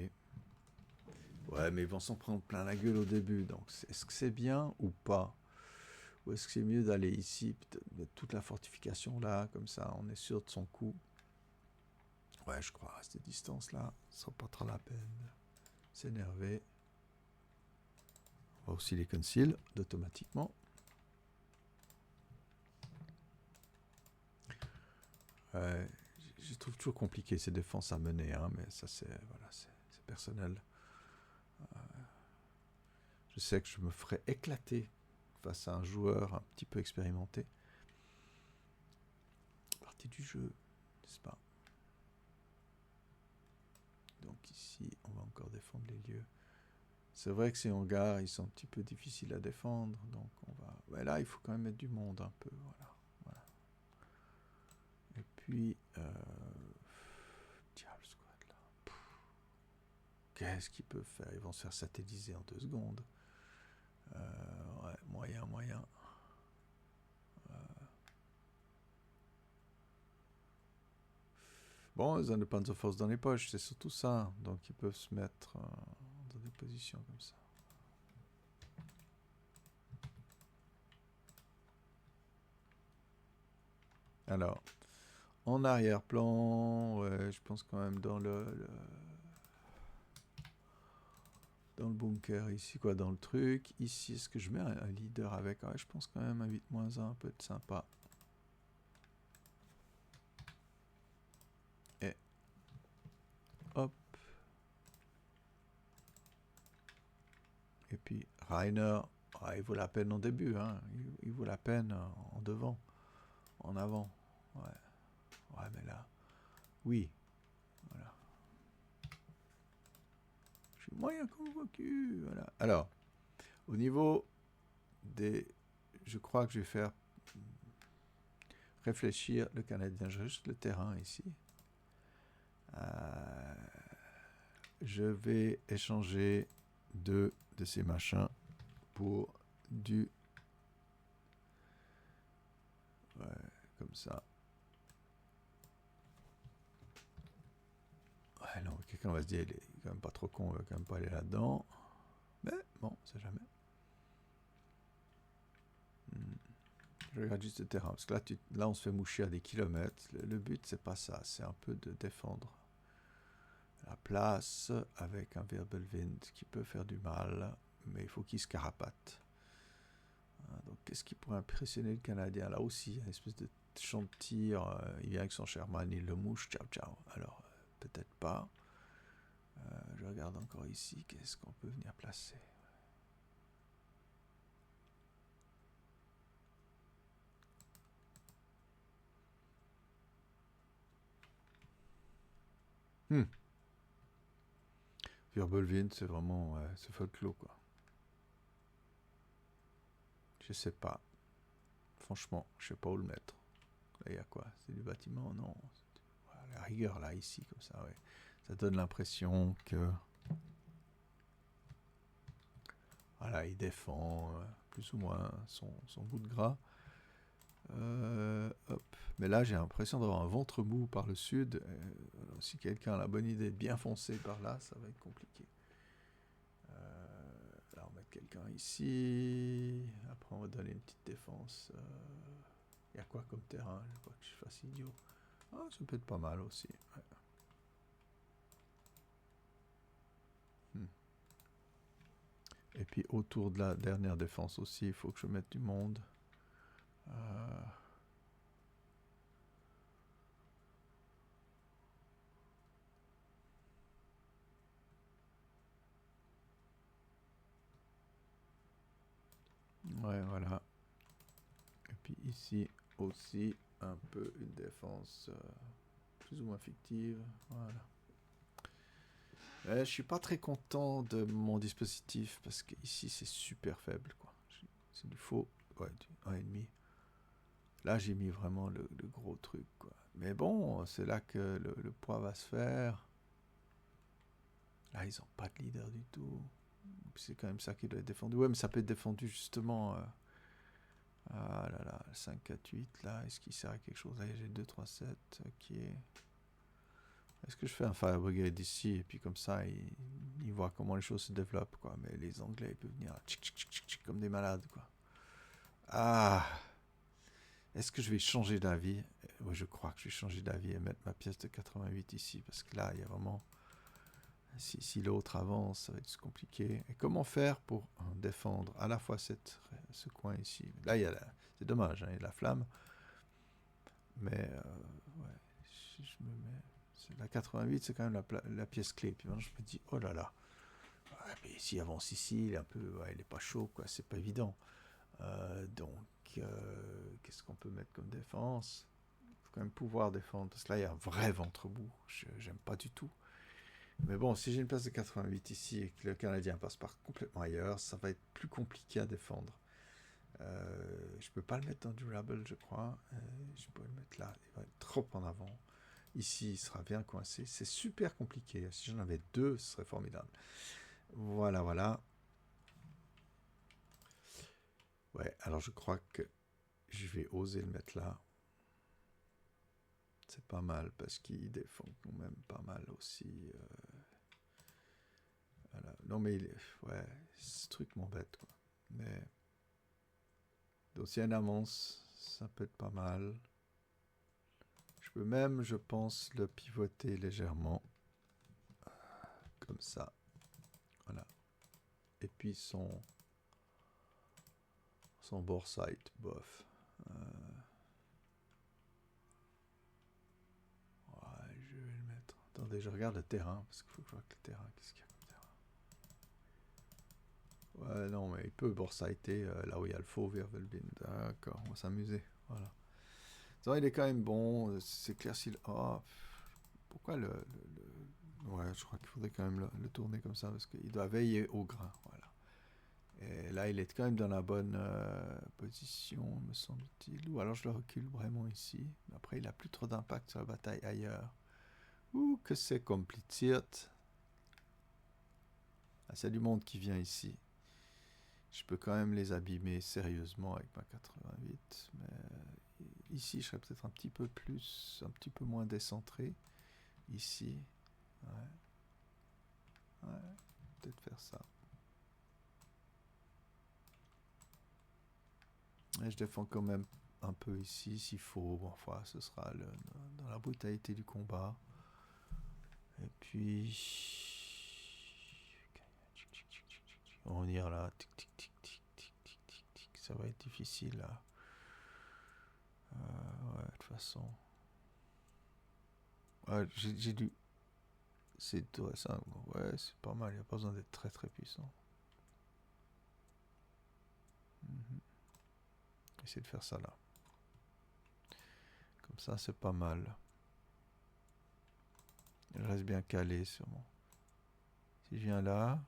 S1: Ouais, mais ils vont s'en prendre plein la gueule au début. Donc, est-ce que c'est bien ou pas? Ou est-ce que c'est mieux d'aller ici, mettre toute la fortification là, comme ça, on est sûr de son coup? Ouais, je crois, à cette distance-là, ça sera pas trop la peine. S'énerver. On va aussi les conceal automatiquement. Je trouve toujours compliqué ces défenses à mener, hein, mais ça c'est voilà, c'est personnel. Je sais que je me ferais éclater face à un joueur un petit peu expérimenté. Partie du jeu, n'est-ce pas? Donc ici, on va encore défendre les lieux. C'est vrai que ces hangars, ils sont un petit peu difficiles à défendre, donc on va... Ouais, là, il faut quand même mettre du monde un peu, voilà. Et puis... Diable Squad, là. Qu'est-ce qu'ils peuvent faire? Ils vont se faire satelliser en 2 secondes. Ouais, moyen, moyen. Bon, ils ont des Panzerfaust dans les poches, c'est surtout ça. Donc ils peuvent se mettre dans des positions comme ça. Alors, en arrière-plan, ouais, je pense quand même dans dans le bunker ici, quoi, dans le truc. Ici, est-ce que je mets un leader avec? Ouais, je pense quand même un 8-1 peut être sympa. Et hop. Et puis Rainer, il vaut la peine en début, hein. Il vaut la peine en devant, en avant. Ouais, ouais, mais là, oui, voilà. Je suis moyen convaincu, voilà. Alors, au niveau des... Je crois que je vais faire réfléchir le Canadien, juste le terrain ici. Je vais échanger deux de ces machins pour du... Ouais, comme ça. Ouais, non, quelqu'un va se dire, il est quand même pas trop con, il va quand même pas aller là-dedans. Mais bon, c'est jamais. Je regarde juste le terrain, parce que là on se fait moucher à des kilomètres. Le but, c'est pas ça, c'est un peu de défendre la place avec un Wirbelwind qui peut faire du mal, mais il faut qu'il se carapate. Donc, qu'est-ce qui pourrait impressionner le Canadien? Là aussi, une espèce de champ de tir. Il vient avec son Sherman, il le mouche, ciao ciao. Alors, peut-être pas. Je regarde encore ici, qu'est-ce qu'on peut venir placer? Wirbelwind, c'est vraiment... c'est folklore, quoi. Je sais pas. Franchement, je sais pas où le mettre. Là, il y a quoi? C'est du bâtiment? Non. Voilà, la rigueur, là, ici, comme ça, ouais. Ça donne l'impression que... Voilà, il défend plus ou moins son bout de gras. Hop. Mais là, j'ai l'impression d'avoir un ventre mou par le sud. Si quelqu'un a la bonne idée de bien foncer par là, ça va être compliqué. Là, on va mettre quelqu'un ici. Après, on va donner une petite défense. Il y a quoi comme terrain? Je crois que je fasse idiot. Ah, ça peut être pas mal aussi. Ouais. Et puis autour de la dernière défense aussi, il faut que je mette du monde. Ouais, voilà. Et puis ici aussi, un peu une défense plus ou moins fictive. Voilà. Je suis pas très content de mon dispositif parce que ici c'est super faible, quoi. C'est du faux, ouais, du 1,5. Là j'ai mis vraiment le gros truc, quoi. Mais bon, c'est là que le poids va se faire. Là ils ont pas de leader du tout. C'est quand même ça qui doit être défendu. Ouais, mais ça peut être défendu justement. Ah là là, 5, 4, 8 là, est-ce qu'il sert à quelque chose? Là j'ai 2, 3, 7, ok. Est-ce que je fais un Fire Brigade ici et puis comme ça il voit comment les choses se développent, quoi. Mais les Anglais ils peuvent venir tchic, tchic, tchic, tchic, comme des malades, quoi. Ah, est-ce que je vais changer d'avis? Oui, je crois que je vais changer d'avis et mettre ma pièce de 88 ici parce que là il y a vraiment... Si l'autre avance, ça va être compliqué. Et comment faire pour défendre à la fois ce coin ici? Là, c'est dommage, hein, il y a la flamme. Mais, ouais, si je me mets... La 88, c'est quand même la pièce clé. Puis maintenant, je me dis, oh là là. Ouais, mais s'il avance ici, il est un peu... Ouais, il n'est pas chaud, quoi. C'est pas évident. Donc, qu'est-ce qu'on peut mettre comme défense? Il faut quand même pouvoir défendre. Parce que là, il y a un vrai ventre-bout. J'aime pas du tout. Mais bon, si j'ai une place de 88 ici et que le Canadien passe par complètement ailleurs, ça va être plus compliqué à défendre. Je peux pas le mettre dans durable, je crois. Je peux le mettre là, il va être trop en avant. Ici, il sera bien coincé. C'est super compliqué. Si j'en avais deux, ce serait formidable. Voilà, voilà. Ouais, alors je crois que je vais oser le mettre là. C'est pas mal parce qu'il défend quand même pas mal aussi. Voilà. Non mais ouais, ce truc m'embête quoi. Mais donc s'il y a une avance, ça peut être pas mal. Je peux même, je pense, le pivoter légèrement. Comme ça. Voilà. Et puis son bord side, bof. Ouais, je vais le mettre. Attendez, je regarde le terrain, parce qu'il faut que je vois que le terrain, qu'est-ce qu'il y a comme terrain. Ouais, non, mais il peut borsighter là où il y a le faux Vervelbin. D'accord, on va s'amuser. Voilà. Non, il est quand même bon. C'est clair s'il. Oh, pourquoi ouais, je crois qu'il faudrait quand même le tourner comme ça, parce qu'il doit veiller au grain. Voilà. Et là, il est quand même dans la bonne position, me semble-t-il. Ou alors je le recule vraiment ici. Mais après, il n'a plus trop d'impact sur la bataille ailleurs. Ouh, que c'est compliqué. Ah, c'est du monde qui vient ici. Je peux quand même les abîmer sérieusement avec ma 88. Mais ici, je serais peut-être un petit peu plus, un petit peu moins décentré. Ici. Ouais. Ouais. Peut-être faire ça. Et je défends quand même un peu ici s'il faut. Bon, enfin, ce sera dans la brutalité du combat. Et puis. On ira là. Tic, tic, tic, tic, tic, tic, tic, tic. Ça va être difficile là. Ouais, de toute façon. Ouais, j'ai dû. C'est tout ça. Ouais, c'est pas mal. Il n'y a pas besoin d'être très très puissant. Essayer de faire ça là. Comme ça, c'est pas mal. Je reste bien calé sûrement. Si je viens là,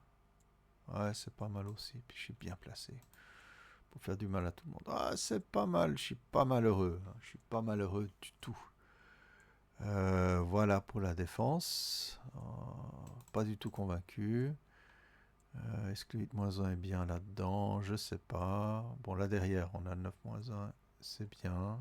S1: ouais, c'est pas mal aussi. Puis je suis bien placé pour faire du mal à tout le monde. Ah, c'est pas mal. Je suis pas malheureux. Je suis pas malheureux du tout. Voilà pour la défense. Pas du tout convaincu. Est-ce que 8-1 est bien là-dedans? Je sais pas. Bon, là derrière, on a 9-1. C'est bien.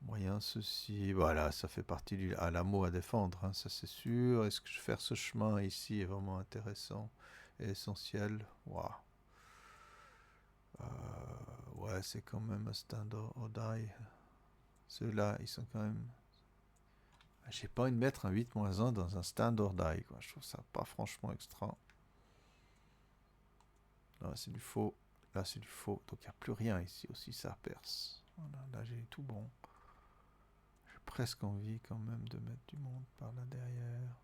S1: Moyen ceci. Voilà, ça fait partie du Alamo à défendre, hein, ça c'est sûr. Est-ce que faire ce chemin ici est vraiment intéressant et essentiel? Wow. Ouais, c'est quand même un stand or die. Ceux-là, ils sont quand même. J'ai pas envie de mettre un 8-1 dans un stand or die, quoi. Je trouve ça pas franchement extra. Là, c'est du faux. Là, c'est du faux. Donc, il n'y a plus rien ici aussi, ça perce. Voilà, là, j'ai tout bon. J'ai presque envie quand même de mettre du monde par là derrière.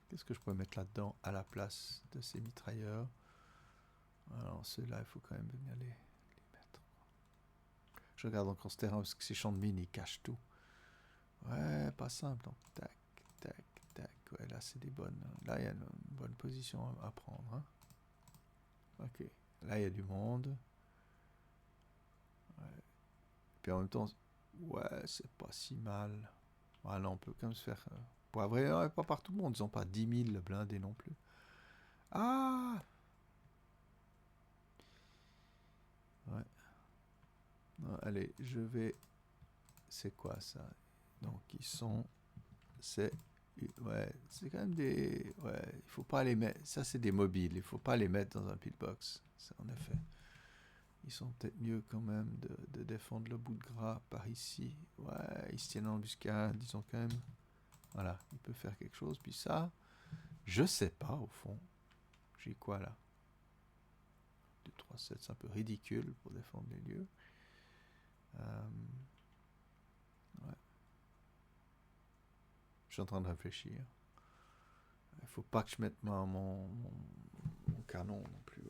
S1: Qu'est-ce que je pourrais mettre là-dedans à la place de ces mitrailleurs? Alors, ceux-là, il faut quand même venir les mettre. Je regarde encore ce terrain parce que ces champs de mine, ils cachent tout. Ouais, pas simple. Donc, tac, tac, tac. Ouais, là, c'est des bonnes. Là, il y a une bonne position à prendre. Hein. Ok. Là, il y a du monde. Ouais. Puis en même temps, ouais, c'est pas si mal. Voilà, on peut quand même se faire. Pour vrai, ouais, pas par tout le monde. Ils n'ont pas 10 000 blindés non plus. Ah! Ouais. Non, allez, je vais. C'est quoi ça? Donc, ils sont. C'est. Ouais, c'est quand même des. Ouais, il faut pas les mettre. Ça, c'est des mobiles. Il faut pas les mettre dans un pillbox. En effet. Ils sont peut-être mieux quand même de défendre le bout de gras par ici. Ouais, ils se tiennent en embuscade. Ils ont quand même. Voilà, il peut faire quelque chose. Puis ça, je sais pas au fond. J'ai quoi là? 2, 3, 7, c'est un peu ridicule pour défendre les lieux. Ouais. Je suis en train de réfléchir. Il faut pas que je mette mon canon non plus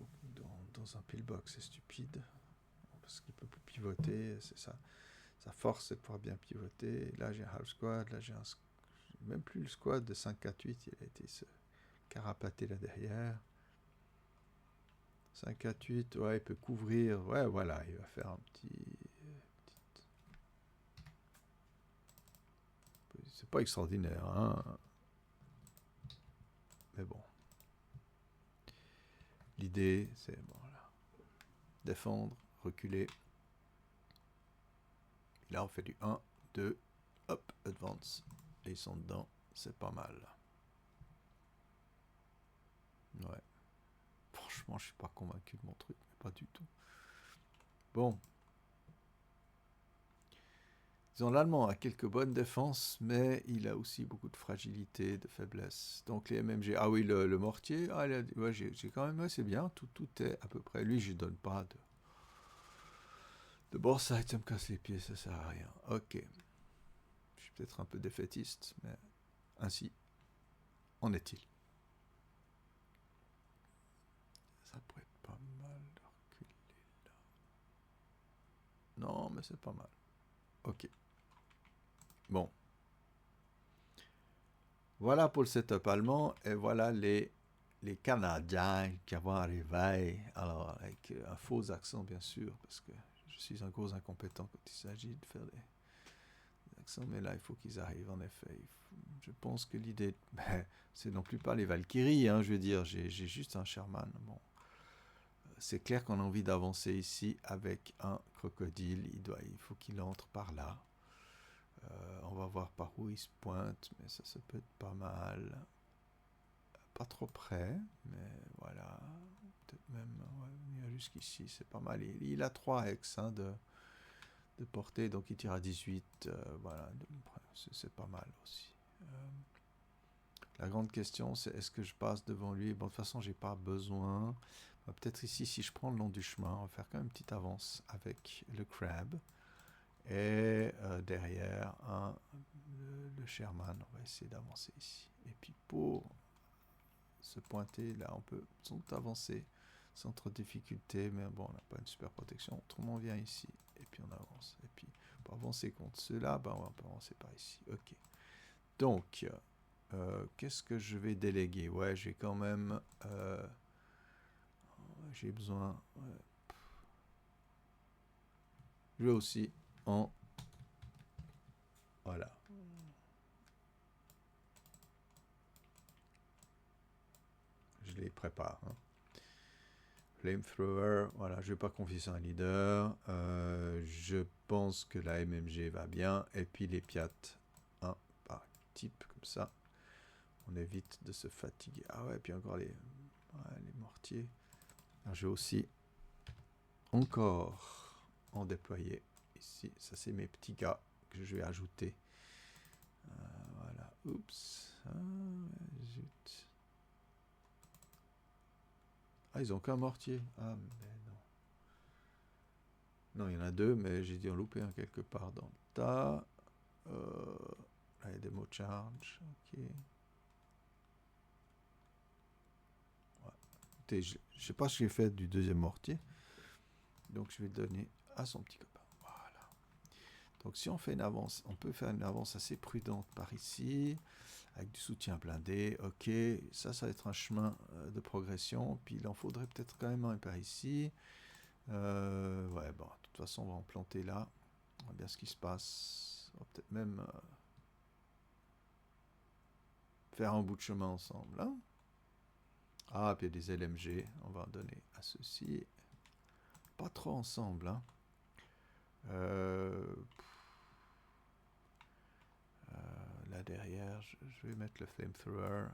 S1: dans un pillbox, c'est stupide. Parce qu'il peut plus pivoter, c'est ça. Sa force, c'est de pouvoir bien pivoter. Là, j'ai un half squad, là, j'ai même plus le squad de 5-4-8, il a été se carapater là derrière. 5-4-8, ouais, il peut couvrir. Ouais, voilà, il va faire un petit. C'est pas extraordinaire, hein. Mais bon. L'idée l'idée, c'est bon, là, défendre, reculer. Et là, on fait du 1, 2, hop, advance. Et ils sont dedans, c'est pas mal. Ouais. Franchement, je suis pas convaincu de mon truc, mais pas du tout. Bon. Disons, l'Allemand a quelques bonnes défenses, mais il a aussi beaucoup de fragilité, de faiblesse. Donc les MMG, ah oui, le mortier, ah, ouais, j'ai quand même, ouais, c'est bien, tout est à peu près. Lui, je donne pas de borsite, ça me casse les pieds, ça sert à rien. Ok. Je suis peut-être un peu défaitiste, mais ainsi en est-il. Ça pourrait être pas mal de reculer là. Non, mais c'est pas mal. Ok. Bon. Voilà pour le setup allemand, et voilà les Canadiens qui vont arriver. Alors, avec un faux accent, bien sûr, parce que je suis un gros incompétent quand il s'agit de faire des accents, mais là, il faut qu'ils arrivent, en effet. Je pense que l'idée, ben, c'est non plus pas les Valkyries, hein, je veux dire, j'ai juste un Sherman. Bon. C'est clair qu'on a envie d'avancer ici avec un crocodile, il faut qu'il entre par là. On va voir par où il se pointe, mais ça peut être pas mal. Pas trop près, mais voilà. Peut-être même venir jusqu'ici, c'est pas mal. Il a 3 ex hein, de portée, donc il tire à 18. Voilà, c'est pas mal aussi. La grande question, c'est est-ce que je passe devant lui? Bon, de toute façon, j'ai pas besoin. Peut-être ici, si je prends le long du chemin, on va faire quand même une petite avance avec le crab. Et derrière, le Sherman, on va essayer d'avancer ici. Et puis pour se pointer, là, on peut sans doute avancer sans trop de difficulté, mais bon, on n'a pas une super protection. Autrement, on vient ici, et puis on avance. Et puis, pour avancer contre ceux-là, ben, on peut avancer par ici. Ok. Donc, qu'est-ce que je vais déléguer? Ouais, j'ai quand même... j'ai besoin... je vais aussi en... Voilà. Je les prépare. Hein. Flamethrower, voilà, je ne vais pas confier ça à un leader. Je pense que la MMG va bien. Et puis les Piat, un par type, comme ça. On évite de se fatiguer. Ah ouais, puis encore les mortiers. Alors, je vais aussi encore en déployer ici. Ça, c'est mes petits gars que je vais ajouter. Voilà, oups. Ah, zut. Ah, ils ont qu'un mortier. Ah, mais non. Non, il y en a 2, mais j'ai dû en louper un quelque part dans le tas. Là, il y a des mots charge. Ok. Ouais. Écoutez, je ne sais pas ce que j'ai fait du deuxième mortier. Donc, je vais le donner à son petit copain. Voilà. Donc, si on fait une avance, on peut faire une avance assez prudente par ici, avec du soutien blindé. Ok, ça va être un chemin de progression. Puis, il en faudrait peut-être quand même un par ici. Ouais, bon, de toute façon, on va en planter là. On voit bien ce qui se passe. On va peut-être même faire un bout de chemin ensemble. Hein. Ah, puis il y a des LMG. On va en donner à ceux-ci. Pas trop ensemble. Hein. Là derrière, je vais mettre le flamethrower.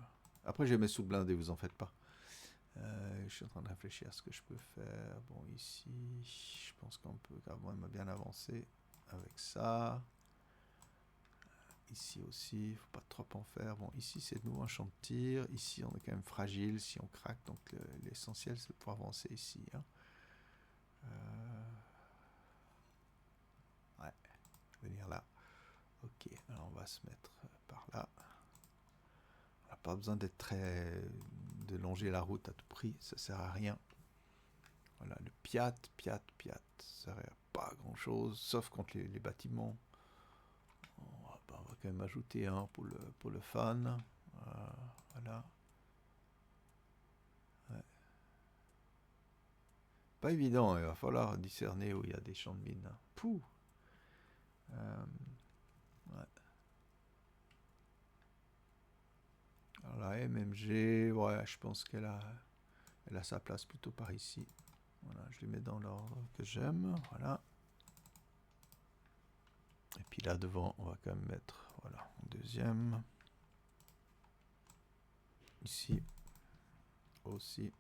S1: Après, je vais mettre sous blindé, vous en faites pas. Je suis en train de réfléchir à ce que je peux faire. Bon, ici, je pense qu'on peut quand même bien avancer avec ça. Ici aussi, il ne faut pas trop en faire. Bon, ici, c'est de nouveau un champ de tir. Ici, on est quand même fragile si on craque. Donc, l'essentiel, c'est de pouvoir avancer ici. Hein. Ouais, venir là. Ok, alors on va se mettre par là. On n'a pas besoin d'être de longer la route à tout prix. Ça sert à rien. Voilà, le piat. Ça sert à pas grand-chose, sauf contre les bâtiments. On va quand même ajouter un pour le fun. Voilà. Ouais. Pas évident, il va falloir discerner où il y a des champs de mines. Pouh. Ouais. Alors la MMG, ouais, je pense qu'elle a Elle a sa place plutôt par ici. Voilà, je les mets dans l'ordre que j'aime. Voilà. Et puis là devant, on va quand même mettre, voilà, un deuxième. Ici. Aussi.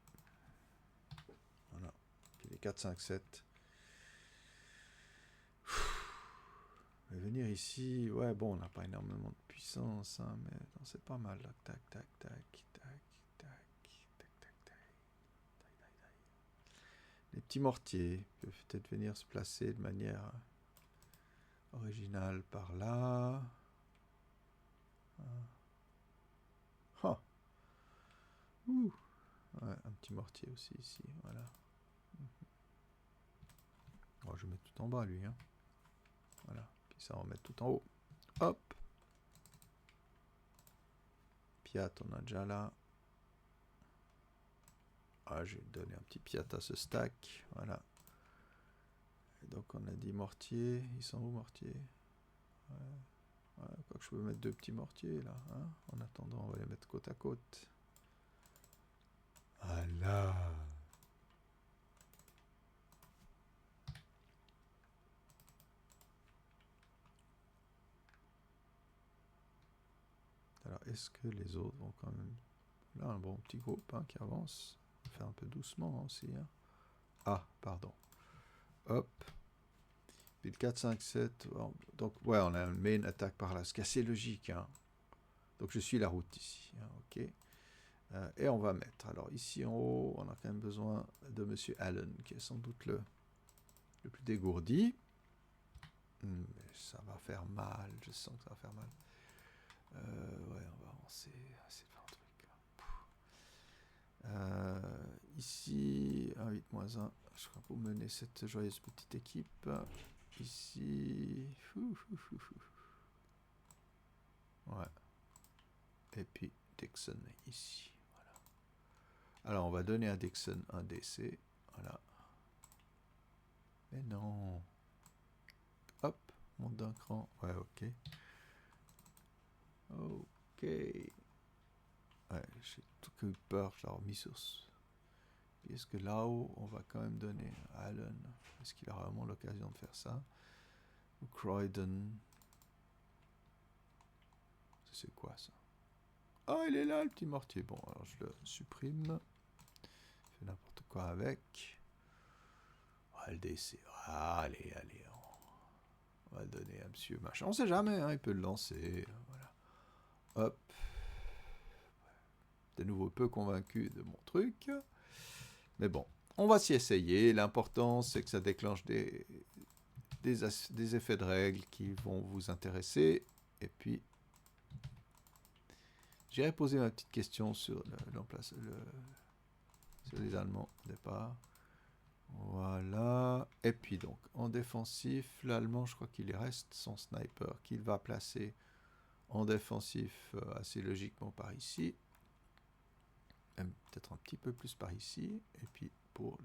S1: Voilà. Puis les 4, 5, 7. Mais venir ici, ouais, bon, on n'a pas énormément de puissance, hein, mais c'est pas mal. Là. Tac, tac, tac, tac, tac, tac, tac, tac, tac. Les petits mortiers peuvent peut-être venir se placer de manière originale par là. Ah. Ouh. Ouais, un petit mortier aussi ici, voilà. Oh, je vais mettre tout en bas, lui. Hein. Voilà. Puis ça, on va mettre tout en haut. Hop. Piat, on a déjà là. Ah, je vais donner un petit piat à ce stack. Voilà. Et donc, on a dit mortier. Ils sont où, mortiers? Ouais, quoi que je peux mettre 2 petits mortiers, là. Hein. En attendant, on va les mettre côte à côte. Voilà. Alors, est-ce que les autres vont quand même... Là, un bon petit groupe hein, qui avance. On va faire un peu doucement aussi. Hein. Ah, pardon. Hop. Puis le 4, 5, 7. Donc, ouais, on a une main attaque par là. Ce qui est assez logique. Hein. Donc, je suis la route ici. Hein, ok. Et on va mettre. Alors, ici en haut, on a quand même besoin de Monsieur Allen, qui est sans doute le plus dégourdi. Mais ça va faire mal. Je sens que ça va faire mal. Ouais, on va avancer. Essayer de faire un truc. Ici, 1, 8, moins 1. Je crois pour mener cette joyeuse petite équipe. Ici. Ouais. Et puis Dixon ici. Voilà. Alors, on va donner à Dixon un DC. Voilà. Mais non. Hop, monte d'un cran. Ouais, ok. Ok. Ouais, j'ai tout eu peur, je l'ai remis sur ce. Est-ce que là-haut, on va quand même donner à Allen? Est-ce qu'il aura vraiment l'occasion de faire ça? Ou Croydon? C'est quoi ça? Ah, il est là, le petit mortier. Bon, alors je le supprime. Je fais n'importe quoi avec. Ah, le DC. Ah, allez, allez. On va le donner à monsieur machin. On sait jamais, hein, il peut le lancer. Voilà. Hop. De nouveau peu convaincu de mon truc. Mais bon, on va s'y essayer. L'important, c'est que ça déclenche des effets de règles qui vont vous intéresser. Et puis, j'irai poser ma petite question sur sur les Allemands au départ. Voilà. Et puis donc, en défensif, l'Allemand, je crois qu'il reste son sniper qu'il va placer en défensif assez logiquement par ici. Peut-être un petit peu plus par ici. Et puis pour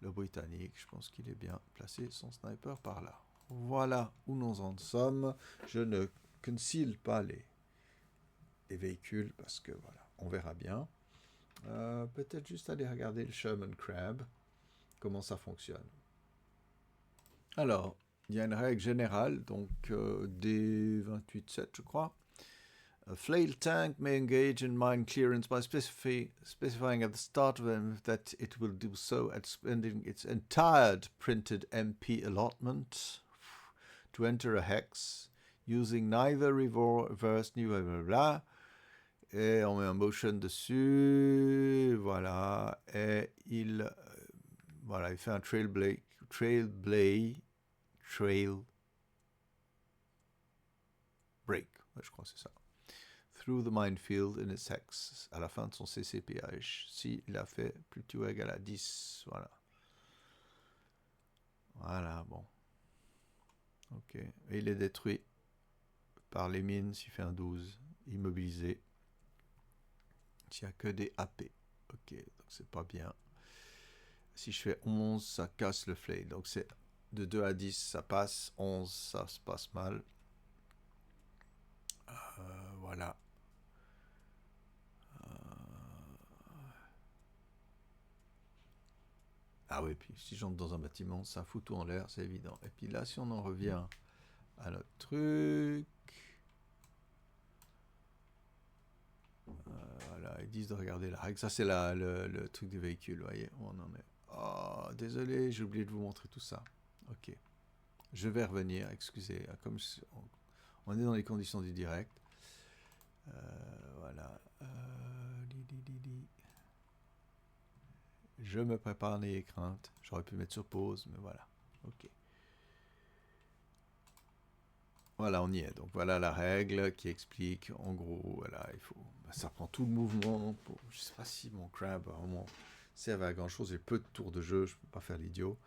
S1: le Britannique, je pense qu'il est bien placé son sniper par là. Voilà où nous en sommes. Je ne conceal pas les véhicules parce que voilà, on verra bien. Peut-être juste aller regarder le Sherman Crab, comment ça fonctionne. Alors, il y a une règle générale, donc D28.7 je crois. A flail tank may engage in mine clearance by specifying at the start of them that it will do so at spending its entire printed MP allotment to enter a hex, using neither reverse ni blah blah blah. Et on met un motion dessus, voilà, et il fait un trail break, je crois que c'est ça. Through the minefield in its hex, à la fin de son CCPH, s'il a fait plutôt ou égal à 10, voilà. Voilà, bon. Ok, et il est détruit par les mines s'il fait un 12, immobilisé. Il n'y a que des AP. Ok, donc c'est pas bien. Si je fais 11, ça casse le flail. Donc c'est de 2 à 10, ça passe. 11, ça se passe mal. Voilà. Ah oui, puis si j'entre dans un bâtiment, ça fout tout en l'air, c'est évident. Et puis là, si on en revient à notre truc... voilà, ils disent de regarder la règle. Ça, c'est le truc du véhicule, vous voyez, où on en est. Oh, désolé, j'ai oublié de vous montrer tout ça. Ok. Je vais revenir, excusez. Comme on est dans les conditions du direct. Voilà. Je me prépare les craintes. J'aurais pu mettre sur pause, mais voilà. Ok. Voilà, on y est. Donc voilà la règle qui explique, en gros, voilà, il faut, ça prend tout le mouvement. Je sais pas si mon crab vraiment sert à grand chose. J'ai peu de tours de jeu, je peux pas faire l'idiot.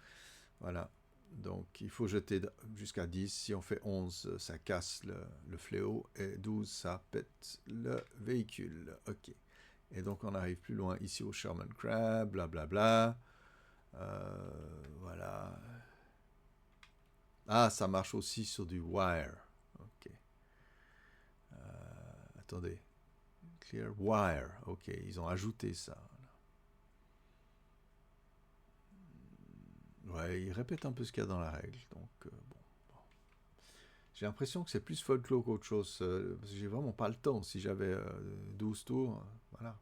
S1: Voilà. Donc il faut jeter jusqu'à 10. Si on fait 11, ça casse le fléau. Et 12, ça pète le véhicule. Ok. Et donc on arrive plus loin ici au Sherman Crab, blablabla. Voilà. Ah, ça marche aussi sur du wire. Ok. Attendez. Clear wire. Ok, ils ont ajouté ça. Ouais, ils répètent un peu ce qu'il y a dans la règle. Donc, bon. J'ai l'impression que c'est plus folklore qu'autre chose. Parce que j'ai vraiment pas le temps. Si j'avais 12 tours, voilà.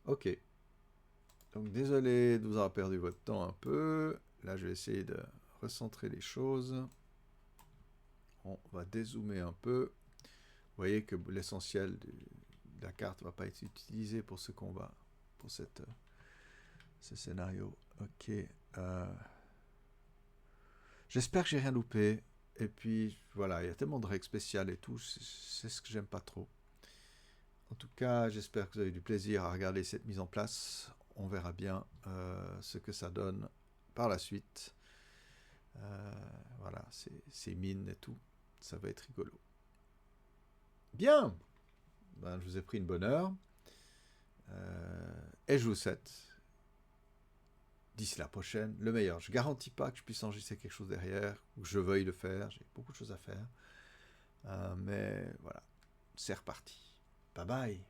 S1: Ok. Donc, désolé de vous avoir perdu votre temps un peu. Là, je vais essayer de recentrer les choses. On va dézoomer un peu. Vous voyez que l'essentiel de la carte ne va pas être utilisé pour ce combat, pour ce scénario. Ok. J'espère que j'ai rien loupé. Et puis, voilà, il y a tellement de règles spéciales et tout. C'est ce que j'aime pas trop. En tout cas, j'espère que vous avez du plaisir à regarder cette mise en place. On verra bien ce que ça donne par la suite. Voilà, ces mines et tout. Ça va être rigolo. Bien, ben, je vous ai pris une bonne heure. Et je vous souhaite, d'ici la prochaine, le meilleur. Je ne garantis pas que je puisse enregistrer quelque chose derrière, ou que je veuille le faire. J'ai beaucoup de choses à faire. Mais voilà, c'est reparti. Bye bye.